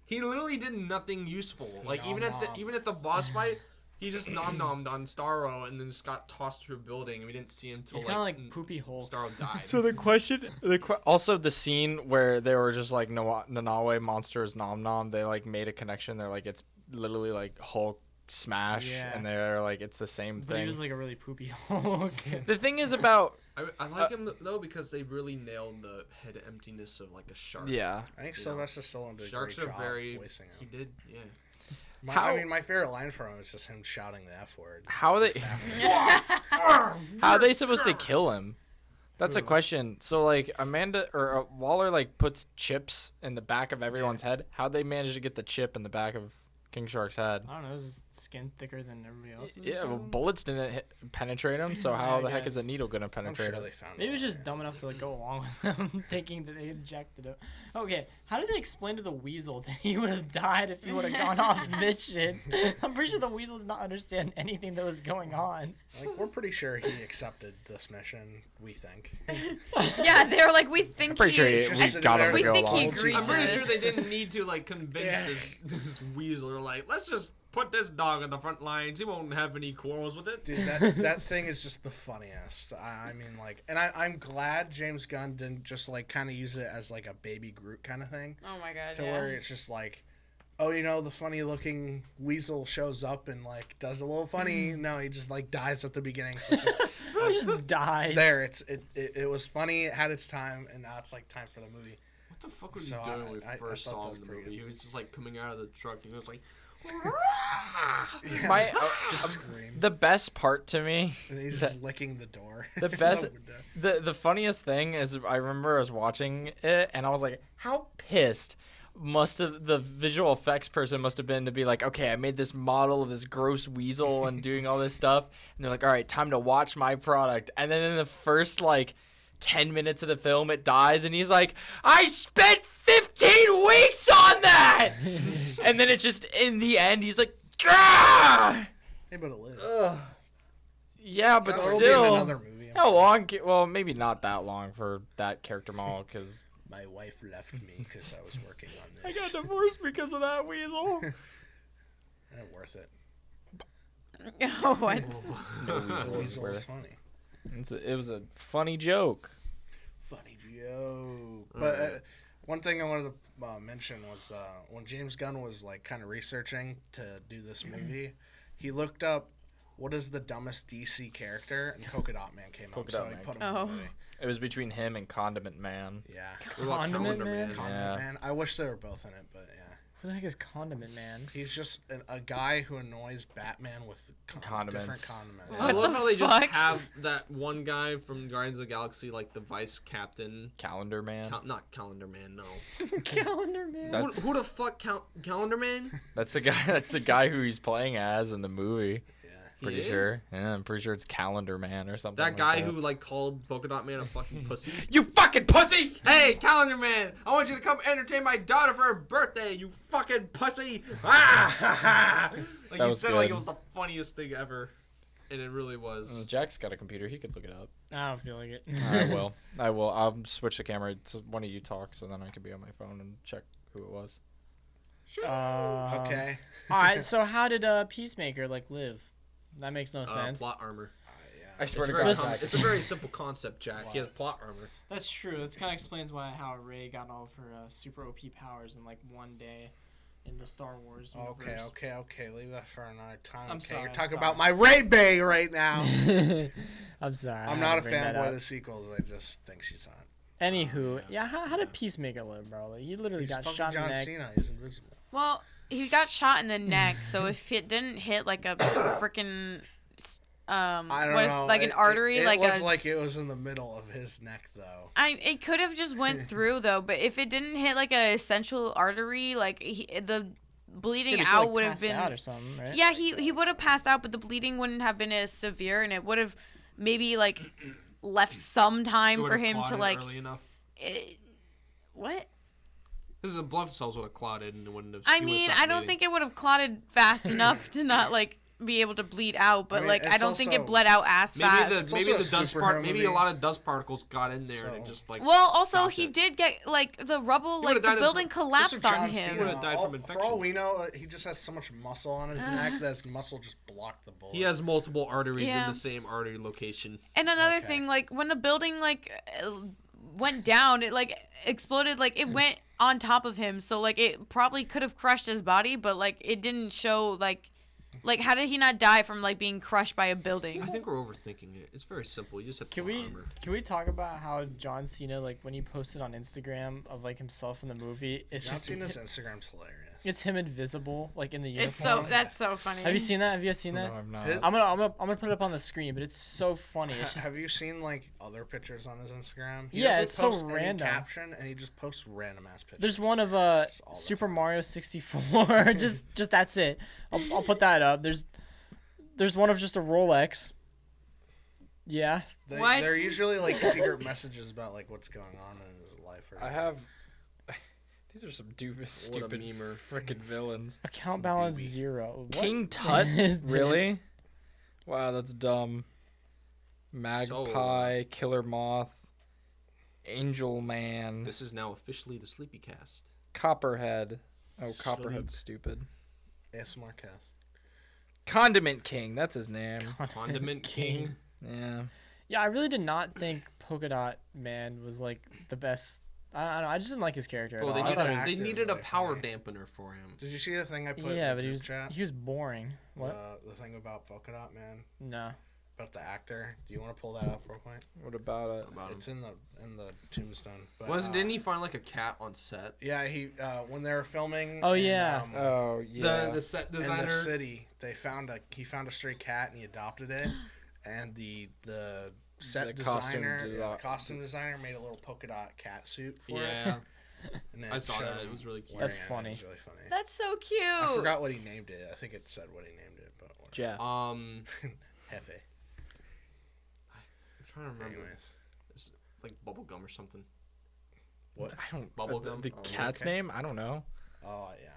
He literally did nothing useful. Like Nom nom. even at the boss fight, He just nom-nommed on Starro and then just got tossed through a building, and we didn't see him till He's kind of like Poopy Hulk. Starro died. So the question, also the scene where they were just like Nanawe monsters Nom Nom, they like made a connection. They're like it's literally like Hulk smash, and they're like it's the same But thing. he was like a really Poopy Hulk. The thing is about I like him though because they really nailed the head emptiness of like a shark. yeah. I think Sylvester Stallone did a Sharks great are job very. voicing him. He did, yeah. I mean, my favorite line from him is just him shouting the F word. How are they? How are they supposed to kill him? That's a question. So like Amanda or Waller like puts chips in the back of everyone's head. How'd they manage to get the chip in the back of King Shark's head? I don't know. Is his skin thicker than everybody else's? Yeah, or well, something? bullets didn't penetrate him, so Yeah, how I the heck is a guess. needle gonna I'm penetrate sure him? they found Maybe he was a just way. dumb enough to like go along with them, thinking that they injected him. Okay, how did they explain to the weasel that he would have died if he would have gone off mission? I'm pretty sure the weasel did not understand anything that was going on. Like, we're pretty sure he accepted this mission. We think. Yeah, they're like, we think I'm pretty sure he. Just we sitting got there him to We go think he along. agreed I'm to pretty sure this. they didn't need to like convince this weasel. They're like, let's just put this dog on the front lines. He won't have any quarrels with it. Dude, that thing is just the funniest. I mean, like, and I'm glad James Gunn didn't just like kind of use it as like a baby Groot kind of thing, Oh my god, to yeah. where it's just like, oh, you know, the funny looking weasel shows up and like does a little funny. No, he just like dies at the beginning. So it's just, He just dies. there, it was funny. It had its time, and now it's like time for the movie. What the fuck was So he doing when we I first thought saw that him was in the pretty movie? good. He was just like coming out of the truck and he was like, Yeah, My just scream. the best part to me, And he's just licking the door. the best, the funniest thing is I remember I was watching it and I was like, how pissed must have the visual effects person must have been to be like, okay, I made this model of this gross weasel and doing all this stuff, and they're like, all right, time to watch my product, and then in the first like 10 minutes of the film it dies and he's like, I spent 15 weeks on that. And then it's just in the end he's like, Gah! Hey, but it lives. Yeah, but So it'll be in still, another movie. how long? Well, maybe not that long for that character model, because My wife left me because I was working on I this. got divorced because of that weasel. Ain't worth it. Oh, what? No The weasel was weasel was worth. funny. It was a funny joke. Funny joke. But one thing I wanted to mention was when James Gunn was like kind of researching to do this movie, he looked up what is the dumbest DC character, and Polka Dot Man came Polka up, so Dot he Man. put him in Oh. the movie. It was between him and Condiment Man. Yeah. what about Condiment Calendar Man? Man? Condiment Yeah. Man. I wish they were both in it, but yeah. Who the heck is Condiment Man? He's just a guy who annoys Batman with Condiments. different condiments. I What love the how they fuck? just have that one guy from Guardians of the Galaxy, like the vice captain. Calendar Man. Not Calendar Man, no. Calendar Man. That's Who the fuck Calendar Man? that's the guy. That's the guy who he's playing as in the movie. Yeah. Pretty is? sure. Yeah, I'm pretty sure it's Calendar Man or something. That like guy that. who like called Polka Dot Man a fucking pussy. You fucking pussy! Hey, Calendar Man! I want you to come entertain my daughter for her birthday, you fucking pussy! Ah! Like That he was said, like it good. was the funniest thing ever, and it really was. Jack's got a computer. He could look it up. I don't feel like it. I will. I will. I'll switch the camera to one of you talk, so then I can be on my phone and check who it was. Okay. All right. So how did Peacemaker like live? That makes no sense. Plot armor. I It's swear a, to very God. This- it's a very simple concept, Jack. He has plot armor. That's true. That kind of explains how Rey got all of her super OP powers in like one day in the Star Wars universe. Okay. Leave that for another time. I'm okay, sorry, you're I'm talking sorry. about my Ray Bay right now. I'm sorry. I I'm had not to a bring that fanboy up. of the sequels. I just think she's hot. Anywho, yeah, how did Peacemaker live, bro? Like, he literally He's got fucking shot in John the neck. Cena. He's invisible. Well, he got shot in the neck, so if it didn't hit like a freaking I don't what is know. like an artery, it like looked a like it was in the middle of his neck, though. it could have just went through though, but if it didn't hit like an essential artery, like the bleeding Yeah, but he still, out like, would have passed been out or something, right? yeah, he would have passed out, but the bleeding wouldn't have been as severe, and it would have maybe like left some time It for would've him to clotted like early enough. what? This is blood cells would have clotted and it wouldn't have. I he would've mean, stopped I don't bleeding. think it would have clotted fast enough to not like be able to bleed out, but I mean, like I it's don't think it also- bled out as fast. Maybe also the a dust superhero maybe movie. a lot of dust particles got in there and it So- just like. Well, also stopped he it. did get like the rubble, He like would've the died of- building Especially collapsed John on Cena, him. would've died from For all infection. we know, he just has so much muscle on his neck that his muscle just blocked the bullet. He has multiple arteries Yeah. in the same artery location. And another Okay. thing, like when the building like went down, it like exploded, like it went on top of him, so like it probably could have crushed his body, but like it didn't show like how did he not die from like being crushed by a building? I think we're overthinking it. It's very simple. You just have to Can put we armor. can we talk about how John Cena, like when he posted on Instagram of like himself in the movie, it's John just Cena's Instagram's hilarious. it's him invisible like in the uniform. It's so that's so funny. Have you seen that? Have you guys seen that? No, I'm not. Hit- I'm gonna put it up on the screen, but it's so funny. It's just, Have you seen like other pictures on his Instagram? Yeah, doesn't it's so post any random. Caption, and he just posts random ass pictures. there's one of all the Super Mario 64. just that's it. I'll put that up. There's one of just a Rolex. Yeah. What? They're usually like secret messages about like what's going on in his life. Or I have. These are some stupid memer. freaking villains. Account balance 0. What King Tut? is Really? this? Wow, that's dumb. Magpie, Killer Moth, Angel Man, This is now officially the Sleepy Cast. Copperhead. Oh, Copperhead's stupid. ASMR cast. Condiment King, that's his name. Condiment King. Yeah. Yeah, I really did not think Polka Dot Man was like the best. I don't know. I just didn't like his character. Well, at they all. I thought needed, he was- they actor needed a really power funny. dampener for him. Did you see the thing I put? yeah, in but the he group was chat? he was boring. What? The thing about Polka Dot Man, No. about the actor. Do you want to pull that up real quick? What about it? About him. It's in the tombstone. But, Didn't he find like a cat on set? Yeah, he when they were filming. Oh, in, yeah. Oh, yeah. The set in designer. the city, he found a stray cat and he adopted it, and the set The costume costume designer made a little polka dot cat suit for it. Yeah, And then I saw showed that. It him was really cute. That's wearing it. funny. It was really funny. That's so cute. I forgot what he named it. I think it said what he named it, but whatever. Jeff. Hefe. I'm trying to remember. Anyways, It's like bubble gum or something. I don't. Bubblegum? The Oh, cat's okay. name? I don't know. oh yeah.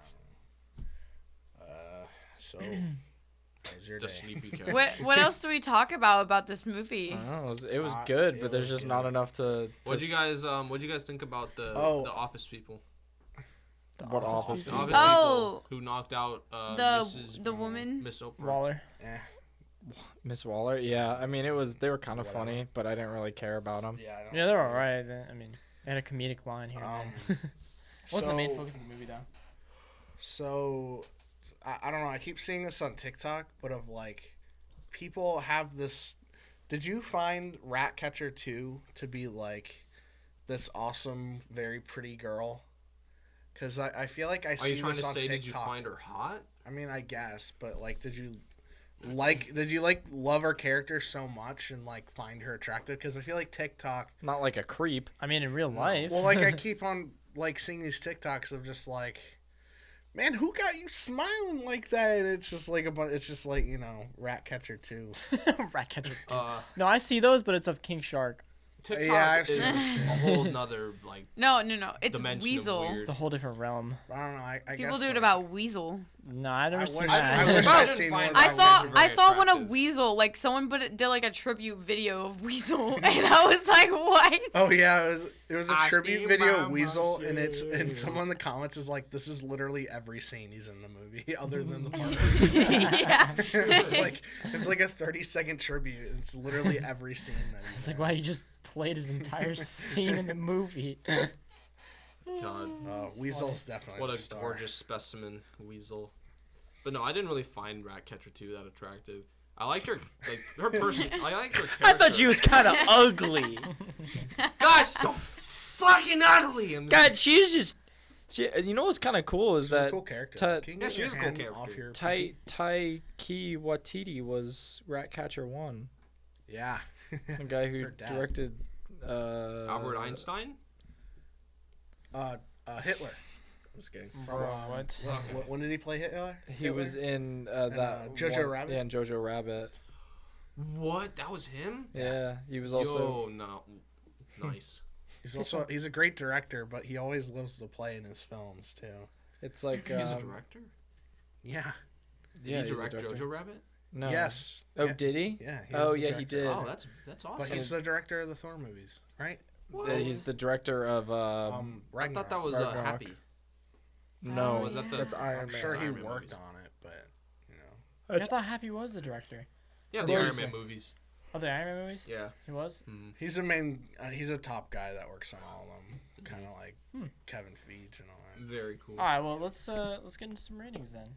So how was your The day? Sleepy Cat. What else do we talk about this movie? I don't know. It was Uh, good, it but there's was just not good. enough to. What'd you guys think about the Oh. Office people? What office? The Office Oh. people who knocked out The woman? Miss Oprah. Waller. Eh, Miss Waller? Yeah, I mean, they were kind of Whatever. funny, but I didn't really care about them. yeah, I don't Yeah, they're all right. I mean, they had a comedic line here. Um, and there. Wasn't the main so- focus of the movie though. So, I don't know. I keep seeing this on TikTok, but of like, people have this. Did you find Ratcatcher 2 to be like this awesome, very pretty girl? Because I feel like I Are see you trying this to on say TikTok. did you find her hot? I mean, I guess, but like, did you love her character so much and like find her attractive? Because I feel like TikTok. Not like a creep. I mean, in real life. Well, like I keep on like seeing these TikToks of just like, man, who got you smiling like that? And it's just like it's just like, Ratcatcher 2. Ratcatcher. Uh, No, I see those, but it's of King Shark. TikTok Yeah, I've is seen a this whole nother like No. It's dimension Weasel. of weird. It's a whole different realm. I don't know. I People guess do it like, about Weasel. No, I've never I seen wish- that. I wish Bro, I'd didn't seen find more I That saw was very I saw one of attractive. Weasel. Like someone did like a tribute video of Weasel, and I was like, what? Oh yeah, it was a I tribute see video my of Weasel, and machine. someone in the comments is like, "This is literally every scene he's in the movie, other than the part." Yeah. it's like a 30-second tribute. It's literally every scene that he's It's like, in. wow, you just played his entire scene in the movie. God, Weasel's definitely what the a star. gorgeous specimen, Weasel. But no, I didn't really find Ratcatcher 2 that attractive. I liked her, like her person. I liked her character. I thought she was kind of ugly. Gosh, so fucking ugly. God, she's just. You know what's kind of cool is She's a that cool character. Ta- Can you Yeah, get she your is a cool hand character. off your Taiki Watiti was Ratcatcher 1. Yeah. The guy who Her dad. directed. Albert Einstein. Hitler. I'm just kidding. From, What? When did he play Hitler? He Hitler? was in that Jojo one- Rabbit? Yeah, in Jojo Rabbit. What? That was him? Yeah, he was also. Yo, no, nice. He's a great director, but he always loves to play in his films too. It's like He's a director. Yeah. Did he he's a direct director. Jojo Rabbit? No. Yes. Oh, Yeah. did he? Yeah. Oh, was the yeah, he director. did. Oh, that's awesome. But he's the director of the Thor movies, right? He's the director of. I Ragnarok. thought that was Ragnarok. Happy. No, Oh, was that the- that's Iron I'm Man. sure he Iron Man worked movies. on it, but you know, I thought Happy was the director. Yeah, What the did Iron you Man say? movies. Oh, the Iron Man movies? Yeah. He was? he's a main. He's a top guy that works on all of them, kind of like Hmm. Kevin Feige and all that. Very cool. All right, well, let's get into some ratings then.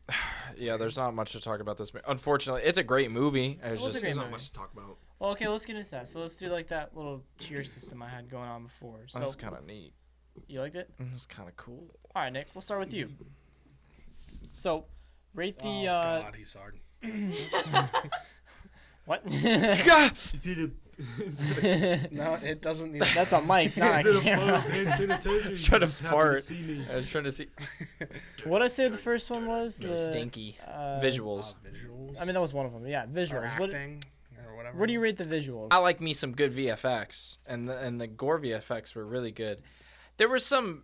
Yeah, there's not much to talk about this. Unfortunately, it's a great movie. I was It was a just great There's not movie. much to talk about. Well, okay, let's get into that. So let's do like that little tier system I had going on before. So that's kind of neat. you liked it? It was kind of cool. All right, Nick, we'll start with you. So, rate the Oh God, he's hard. what? No, it doesn't. Even... That's on mic, not on camera. Trying to fart. I was trying to see What I say the first one was the stinky uh, visuals. visuals. I mean, that was one of them. Yeah, or visuals. What acting or whatever. where do you rate the visuals? I like me some good VFX, and the gore VFX were really good. There were some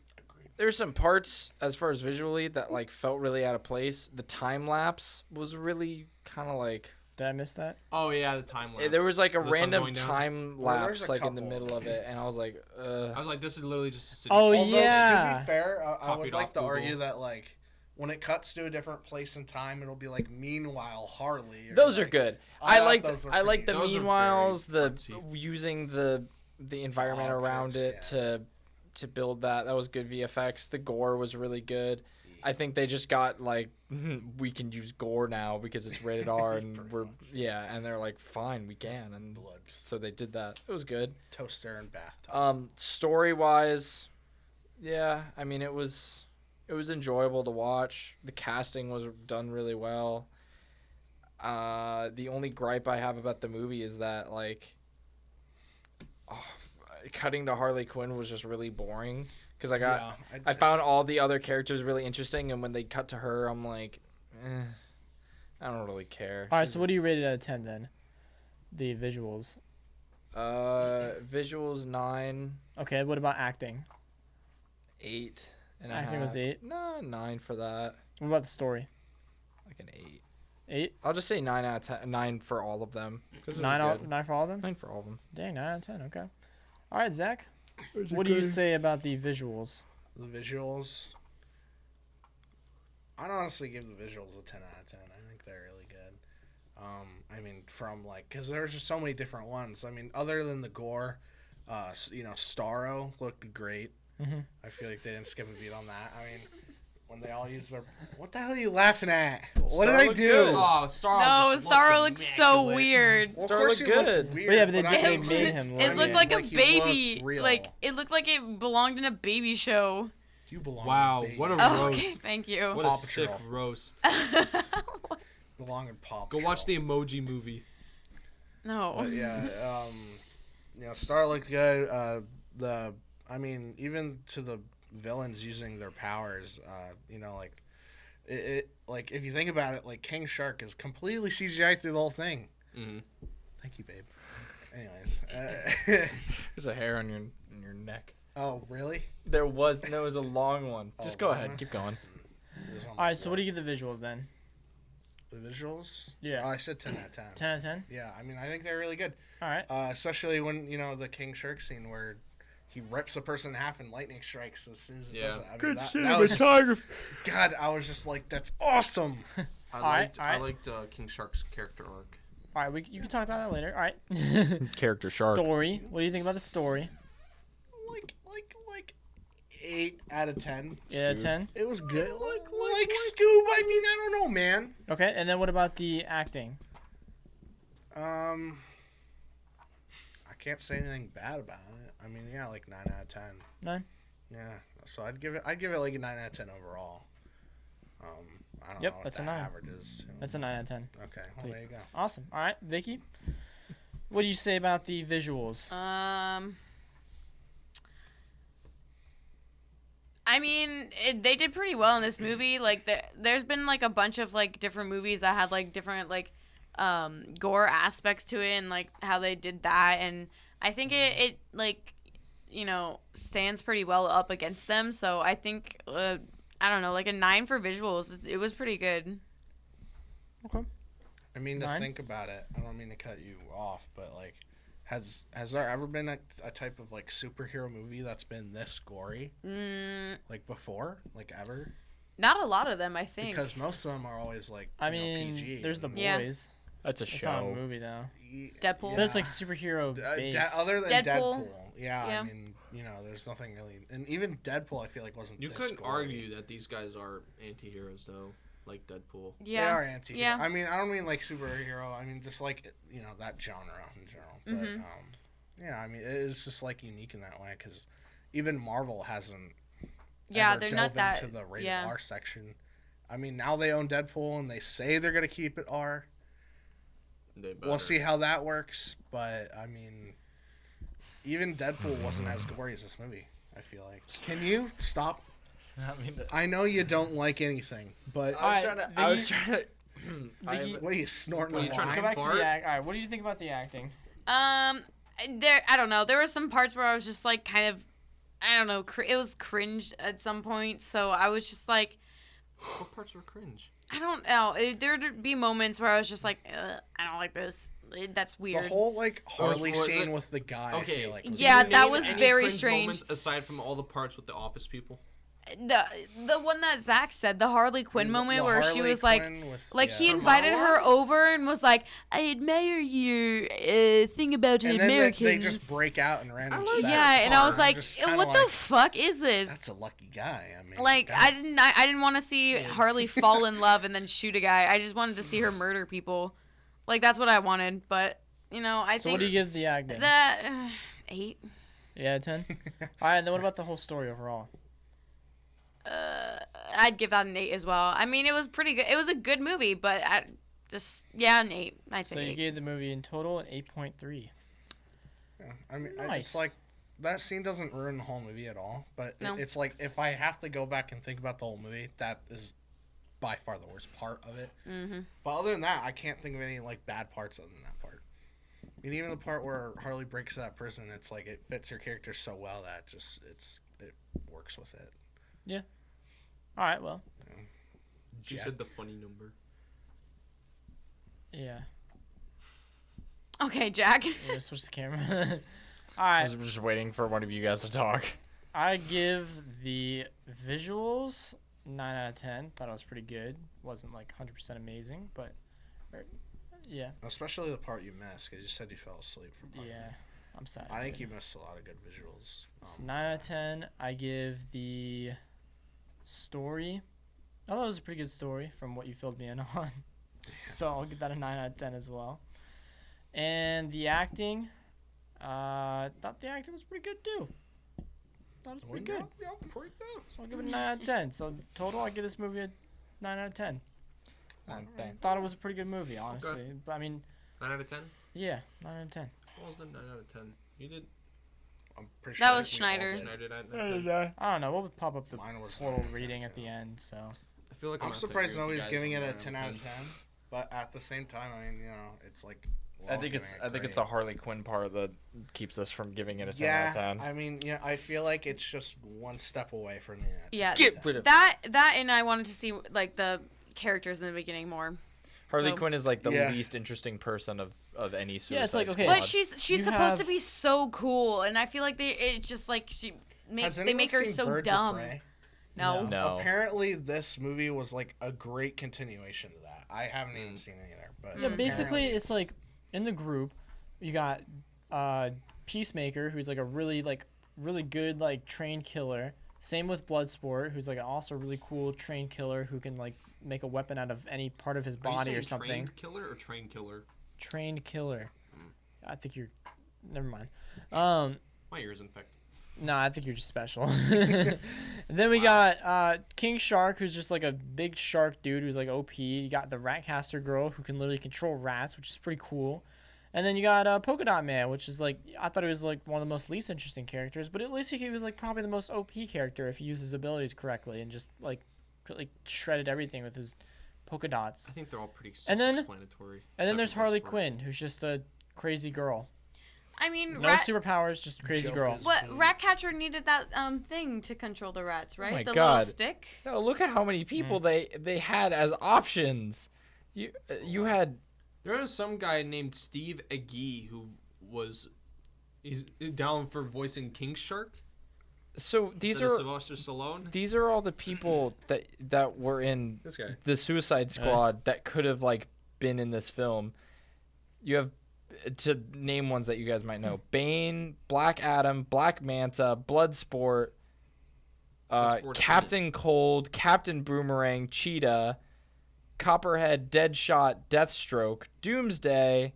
parts as far as visually that like felt really out of place. The time lapse was really kind of like Did I miss that? Oh yeah, the time lapse. there was like a The sun random going down. time Well, there's lapse a like in the couple. middle of it, and I was like, I was like, this is literally just a city. Oh, Although, yeah. To be fair, I Copied would like off to Google. argue that like when it cuts to a different place in time, it'll be like meanwhile Harley. Or, those are like, good. I I thought liked those were I liked the pretty- Those are meanwhiles, the very artsy. using the environment around Objects, it to build that. That was good VFX. The gore was really good. I think they just got like we can use gore now because it's rated R and and they're like fine, we can, and blood, so they did that. It was good. toaster, and bathtub. Story wise, yeah, I mean it was enjoyable to watch. The casting was done really well. The only gripe I have about the movie is that like cutting to Harley Quinn was just really boring because I found all the other characters really interesting, and when they cut to her, I'm like, I don't really care. All right, so what do you rate it out of 10 then? The visuals. Visuals 9, Okay, what about acting? 8 and a Acting was half. 8. No, 9 for that. What about the story? Like an 8. 8? I'll just say 9 out of 10. 9 for all of them. 'Cause it was 9 good. 9 for all of them? 9 for all of them. Dang, 9 out of 10. Okay. All right, Zach. What do you say about the visuals? The visuals. I'd honestly give the visuals a 10 out of 10. I think they're really good. I mean, from like, because there's just so many different ones. I mean, other than the gore, Starro looked great. Mhm. I feel like they didn't skip a beat on that. I mean, when they all use their. What the hell are you laughing at? What did Starro I looked do? good. Oh, Star. No, just Sorrow looks so immaculate. weird. Well, of Starro course looked he looks good. weird, Well, yeah, but they I did- think they made it- him It look looked like a he baby. looked real. Like it looked like it belonged in a baby show. You belong. Wow, in what a baby. Oh, okay, roast. thank you. What Paw a sick Patrol. roast. Belong in Paw Go Patrol. watch the Emoji Movie. No. But yeah, Star looked good. I mean, even to the villains using their powers, like if you think about it, like King Shark is completely CGI through the whole thing. Mm-hmm. Thank you, babe. Anyways, There's a hair on your neck. oh really? There was a long one. Just Oh, go long ahead, one? keep going. It was on All my right, so what do wall. you give the visuals then? The visuals? Yeah. I said 10 out of 10. 10 out of 10? Yeah, I mean, I think they're really good. All right. Especially when the King Shark scene where he rips a person in half and lightning strikes as soon as it does it. I mean, that was just, God, I was just like, that's awesome. Alright, I alright. liked King Shark's character arc. All right, you can talk about that later. All right. Character shark. Story. What do you think about the story? like 8 out of 10. 8 out of 10? It was good. Like Scoob. I mean, I don't know, man. Okay, and then what about the acting? I can't say anything bad about it. I mean, yeah, like 9 out of 10. 9? Yeah. So I'd give it like a 9 out of 10 overall. I don't Yep, know what that's the a 9. average is. That's a 9 out of 10. Okay, well, there you go. Awesome. All right, Vicky. What do you say about the visuals? I mean, they did pretty well in this movie. Like, there's been like a bunch of like different movies that had like different like gore aspects to it, and like how they did that. And I think it like stands pretty well up against them. So I think I don't know, like a 9 for visuals. It was pretty good. Okay. I mean, to 9? think about it, I don't mean to cut you off, but like, has there ever been a type of like superhero movie that's been this gory? Like before, like ever? Not a lot of them, I think. Because most of them are always like, I you know, mean, PG. there's The Yeah. Boys. That's a It's not a show. movie though. Deadpool. But it's like superhero based. Other than Deadpool. Deadpool, yeah, Yeah. I mean, you know, there's nothing really, and even Deadpool, I feel like wasn't. You this couldn't gory. argue that these guys are anti-heroes though, like Deadpool. Yeah. They are anti. Yeah. I mean, I don't mean like superhero. I mean just like, you know, that genre in general. But yeah, I mean, it's just like unique in that way because even Marvel hasn't. Yeah, ever they're dove not that. into the rated Yeah. R section. I mean, now they own Deadpool and they say they're gonna keep it R. They We'll better. see how that works, but I mean, even Deadpool wasn't as gory as this movie. I feel like. Can you stop? I mean, I know you don't like anything, but I was trying to. Vicky, what are you snorting? What are you a trying to go line? back to the act. All right, what do you think about the acting? I don't know. There were some parts where I was just like, kind of, I don't know. It was cringe at some point, so I was just like, What parts were cringe? I don't know. There'd be moments where I was just like, I don't like this. That's The weird. whole like Harley was scene it- with the guy. I Okay. feel like, was Yeah, Can you that name was any very cringe strange. moments aside from all the parts with the office people. The one that Zach said, the Harley Quinn moment The where she Harley was like, Quinn with- he yeah. invited her monologue? over and was like, I admire your thing about and then Americans. they just break out in random. like sex. Yeah, and I was I'm like, just kinda what like, the fuck is this? That's a lucky guy. I mean, Like, God. I didn't want to see Harley fall in love and then shoot a guy. I just wanted to see her murder people. Like, that's what I wanted. But, you know, I So think what do you give the acting? that 8. Yeah, 10. All right, and then what about the whole story overall? I'd give that an 8 as well. I mean, it was pretty good. It was a good movie, but an 8. I'd So say you 8. gave the movie in total an 8.3. Yeah, I mean, Nice. it's like that scene doesn't ruin the whole movie at all. But No. it's like if I have to go back and think about the whole movie, that is by far the worst part of it. Mm-hmm. But other than that, I can't think of any like bad parts other than that part. I mean, even the part where Harley breaks that prison, it's like it fits her character so well that it works with it. All right, well, She Yeah. said the funny number. yeah. Okay, Jack. We're gonna switch the camera. All I right, was just waiting for one of you guys to talk. I give the visuals 9 out of 10. Thought it was pretty good. Wasn't like 100% amazing, but yeah, Especially the part you missed, because you said you fell asleep for part. yeah. I'm sad. I think you missed a lot of good visuals. So 9 out of 10. I give the story. I thought it was a pretty good story from what you filled me in on. So I'll give that a 9 out of 10 as well. And the acting, thought the acting was pretty good too. Thought it was pretty good. Yeah, pretty good. So I'll give it a 9 out of 10. So total, I give this movie a 9 out of 10. Thought it was a pretty good movie, honestly. But I mean, 9 out of 10? yeah, 9 out of 10. What was the 9 out of 10? You did. I'm pretty That sure was we all Schneider. did. Schneider, 9 out of 10. I don't know. What would pop up the Mine was total 9 out of 10 reading at too. the end? So I feel like I'm gonna have to surprised agree with nobody's you giving guys it on a 9 10 out of 10. But at the same time, I mean, you know, it's like. we're I all think it's giving it the great. Harley Quinn part that keeps us from giving it a 10 out of 10. I mean, yeah, I feel like it's just one step away from the end. Yeah, Get rid of that and I wanted to see like the characters in the beginning more. Harley So- Quinn is like the Yeah. least interesting person of any Suicide Yeah, it's like, okay, Squad. But she's You supposed to have- be so cool, and I feel like it's just like Has they anyone make her seen so Birds of dumb. Prey? No. No. Apparently, this movie was like a great continuation to that. I haven't even seen it either. But yeah, basically apparently it's like in the group, you got Peacemaker, who's like a really good like trained killer. Same with Bloodsport, who's like also a really cool trained killer who can like make a weapon out of any part of his Are you body or saying something. Trained killer or train killer? Trained killer. I think you're. Never mind. My ear's infected. Nah, I think you're just special. And then we got King Shark, who's just like a big shark dude who's like OP. You got the Ratcaster girl who can literally control rats, which is pretty cool. And then you got Polka Dot Man, which is like, I thought he was like one of the most least interesting characters, but at least he was like probably the most OP character if he used his abilities correctly and just like shredded everything with his polka dots. I think they're all pretty And then- self-explanatory. And then there's except for Harley Bloodsport. Quinn, who's just a crazy girl. I mean, No superpowers, just crazy Joke girl. is- what Ratcatcher needed that thing to control the rats, right? my the God. little stick. Yo, look at how many people they had as options. You had There was some guy named Steve Agee who he's down for voicing King Shark. so these Instead of are Sylvester Stallone. these are all the people that were in This guy. the Suicide Squad that could have like been in this film. You have to name ones that you guys might know: Bane, Black Adam, Black Manta, Bloodsport, Bloodsport's Captain Cold, Captain Boomerang, Cheetah, Copperhead, Deadshot, Deathstroke, Doomsday,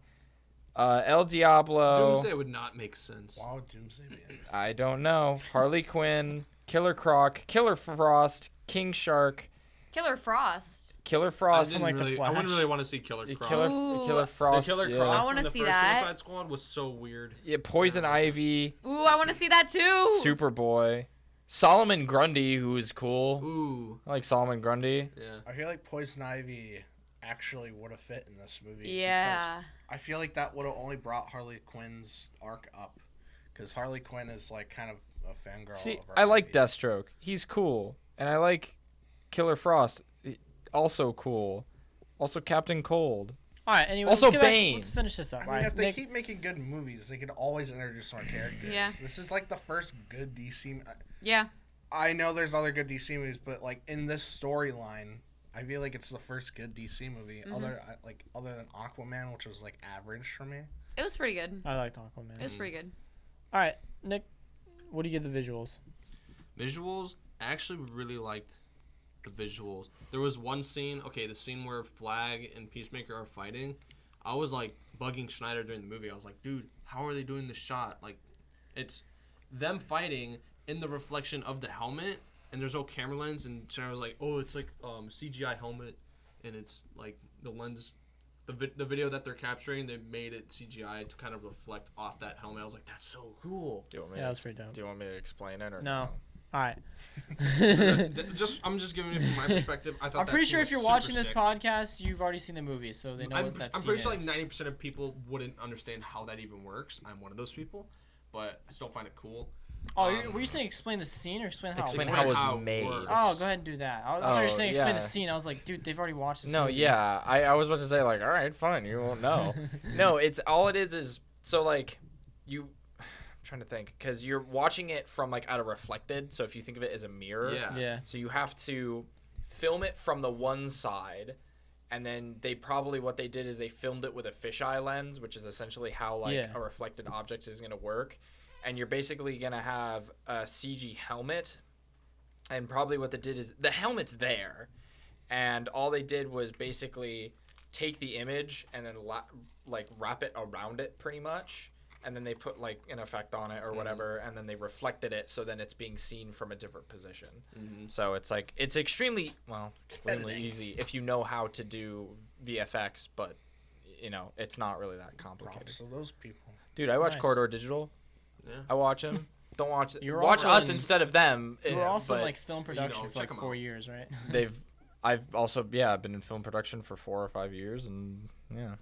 El Diablo. Doomsday would not make sense. Why would Doomsday be in it? I don't know. Harley Quinn, Killer Croc, Killer Frost, King Shark, Killer Frost. Killer I, Frost, like the I Flash. wouldn't really want to see Killer Croc. Ooh. Killer Frost. The Killer yeah. Croc I wanna from the see first that. Suicide Squad was so weird. Yeah, Poison Ivy, Ooh, I want to see that too. Superboy, Solomon Grundy, who is cool. Ooh, I like Solomon Grundy. yeah. I feel like Poison Ivy actually would have fit in this movie. Yeah. because I feel like that would have only brought Harley Quinn's arc up. Because Harley Quinn is like kind of a fangirl. See, of I like Ivy. Deathstroke. He's cool, and I like Killer Frost. Also cool. Also Captain Cold. All right. Anyway, Also let's get back- Bane. let's finish this up. I All mean, right, if they Nick, keep making good movies, they could always introduce more characters. Yeah. This is like the first good DC. Yeah. I know there's other good DC movies, but like in this storyline, I feel like it's the first good DC movie. Other than Aquaman, which was like average for me. It was pretty good. I liked Aquaman. It was pretty good. All right, Nick, what do you give the visuals? Visuals, I actually really liked the visuals. There was one scene, the scene where Flag and Peacemaker are fighting. I was like bugging Schneider during the movie. I was like, dude, how are they doing this shot? Like, it's them fighting in the reflection of the helmet, and there's no camera lens. And Schneider was like, oh, it's like CGI helmet, and it's like the lens. The video that they're capturing, they made it CGI to kind of reflect off that helmet. I was like, that's so cool. Do you want me Yeah, that was pretty dope. Do you want me to explain it or No. All right. I'm just giving it from my perspective. I thought I'm that pretty scene sure was if you're super watching this sick. podcast, you've already seen the movie, so they know what that I'm scene pretty sure is. like 90% of people wouldn't understand how that even works. I'm one of those people, but I still find it cool. Oh, were you saying explain the scene or explain how Explain it how it works? was it made. works. Oh, go ahead and do that. I thought you were saying explain the yeah. scene. I was like, dude, they've already watched this No, movie. yeah. I was about to say like, all right, fine, you won't know. No, it's all it is so like you. I'm trying to think because you're watching it from like at a reflected. So if you think of it as a mirror, Yeah. Yeah. So you have to film it from the one side, and then what they did is they filmed it with a fisheye lens, which is essentially how like Yeah. a reflected object is gonna work. And you're basically gonna have a CG helmet, and probably what they did is the helmet's there, and all they did was basically take the image and then like wrap it around it pretty much, and then they put like an effect on it or whatever, and then they reflected it so then it's being seen from a different position. So it's like it's extremely Editing. easy if you know how to do VFX, but it's not really that complicated. So those people. Dude, I watch Nice. Corridor Digital. Yeah. I watch them. Don't watch. You were Watch also us in- instead of them. You were also in but like film production for check like 'em 4 out. years, right? I've also been in film production for 4 or 5 years, and yeah,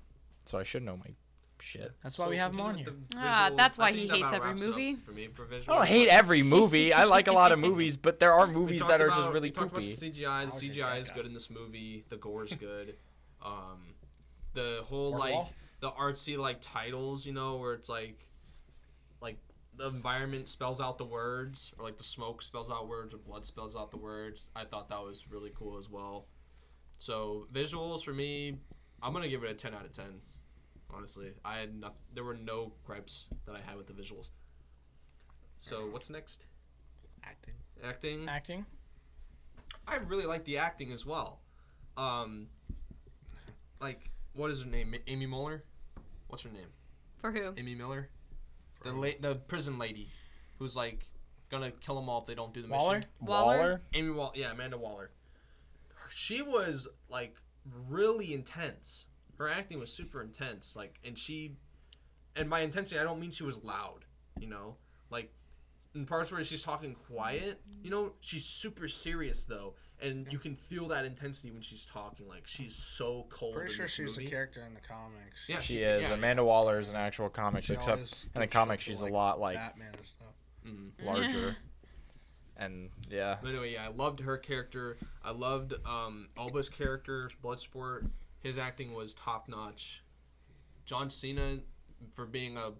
so I should know my shit. That's why we have him on here. That's why he hates every movie. For me, for visuals. I don't hate every movie. I like a lot of movies, but there are We movies talked that are about- just really we talked about poopy. the CGI. The I was in CGI is Becca. good in this movie. The gore's good. The whole Boardwalk? like the artsy like titles, where it's like the environment spells out the words, or like the smoke spells out words, or blood spells out the words. I thought that was really cool as well. So visuals for me, I'm gonna give it a 10 out of 10. Honestly, I had nothing. There were no gripes that I had with the visuals. So what's next? Acting. Acting. Acting. I really like the acting as well. Like, what is her name? Amy Mueller? What's her name? For who? Amy Miller? The prison lady who's like gonna kill them all if they don't do the Waller? mission. Waller? Amanda Waller. She was like really intense. Her acting was super intense. Like, and by intensity, I don't mean she was loud. Like in parts where she's talking quiet, she's super serious though, and you can feel that intensity when she's talking. Like, she's so cold. Pretty in sure this she's a movie. character in the comics. Yeah, She is. yeah, Amanda Waller is an actual comic, She except always in the gets comic shit she's for, a lot like Batman and stuff. Mhm. larger. And yeah. But anyway, yeah, I loved her character. I loved Alba's character, Bloodsport. his acting was top notch. John Cena, for being a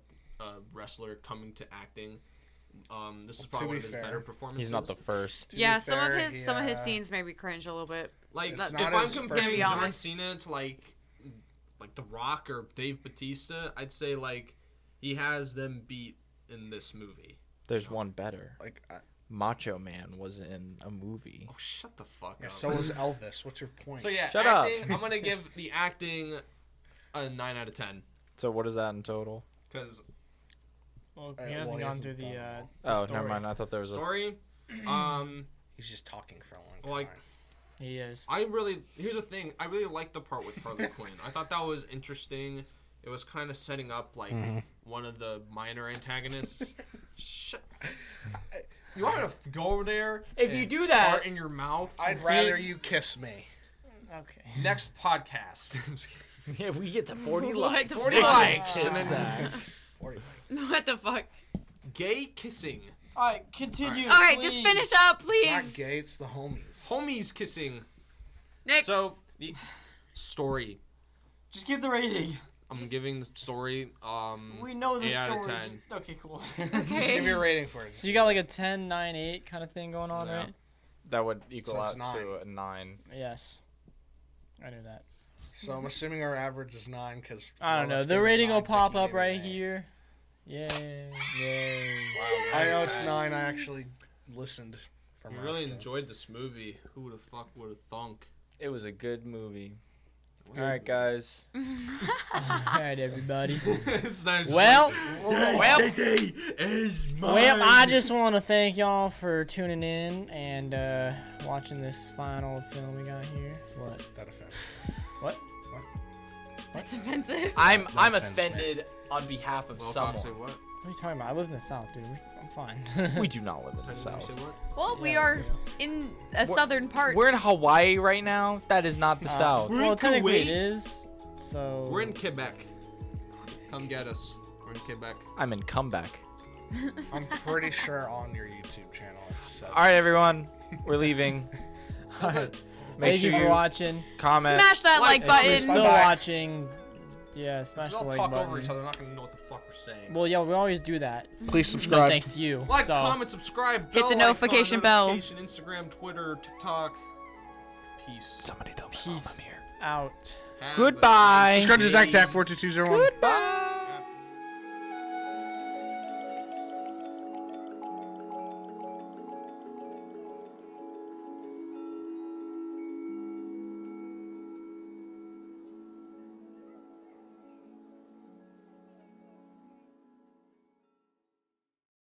wrestler coming to acting, this is probably one of his better performances. He's not the first. Yeah, some of his scenes made me cringe a little bit. Like, It's if not I'm his comparing first John performance. Cena to like The Rock or Dave Bautista, I'd say like he has them beat in this movie. There's one better. Like, Macho Man was in a movie. Oh, shut the fuck yeah, up. so was Elvis. What's your point? So yeah, Shut up. acting, I'm gonna give the acting a 9 out of 10 So what is that in total? because Well, Well, he hasn't he gone hasn't through the done Oh, story. never mind. I thought there was a. story. He's just talking for a long time. Like, He is. Here's the thing. I really liked the part with Harley Quinn. I thought that was interesting. It was kind of setting up like one of the minor antagonists. Shut. You want me to go over there? If you and do that- fart in your mouth. I'd See- rather you kiss me. Okay. Next podcast. If we get to 40 What likes. the 40 fuck? likes. And then, What the fuck? Gay kissing. All right, continue. All right, just finish up, It's please. not gay, it's the homies. Homies kissing. Nick. So the story. Just give the rating. I'm giving the story. We know the 8 out of story. 10. Just- okay, cool. Just Okay. give me a rating for it. So you got like a 10, 9, 8 kind of thing going on, Yeah. right? that would equal So out it's 9. to a 9. Yes. I knew that. So I'm assuming our average is 9 because I don't know. The rating will pop up right here. Yay. Yay. I know it's 9. I actually listened from I really enjoyed this movie. Who the fuck would have thunk? It was a good movie. All right, guys. All right, everybody. It's not just Well, like, well, I just want to thank y'all for tuning in and watching this final film we got here. What? That effect. That's offensive. I'm offense, offended on behalf of Well, someone. Fox, say what? What are you talking about? I live in the South, dude. I'm fine. We do not live in the Say South. what? Well, we Yeah, are we do. in a southern part. We're in Hawaii right now. That is not the South. We're Well, in technically Kuwait. it is. So. We're in Quebec. Come get us. We're in Quebec. I'm in comeback. I'm pretty sure on your YouTube channel it says. All right, everyone. We're leaving. That's it. Make Thank sure you for you watching. comment. Smash that like If you're button. still Bye-bye. watching, yeah, smash We the all like talk button. over each other. We're not gonna know what the fuck we're saying. Well, yeah, we always do that. Please No, subscribe. thanks to you. Like, so, comment, subscribe, Hit bell the icon, notification bell. notification, Instagram, Twitter, TikTok. Peace. Somebody tell me Peace I'm here. out. Have a Goodbye. Subscribe to nice Zach day. Tack 42201. Goodbye.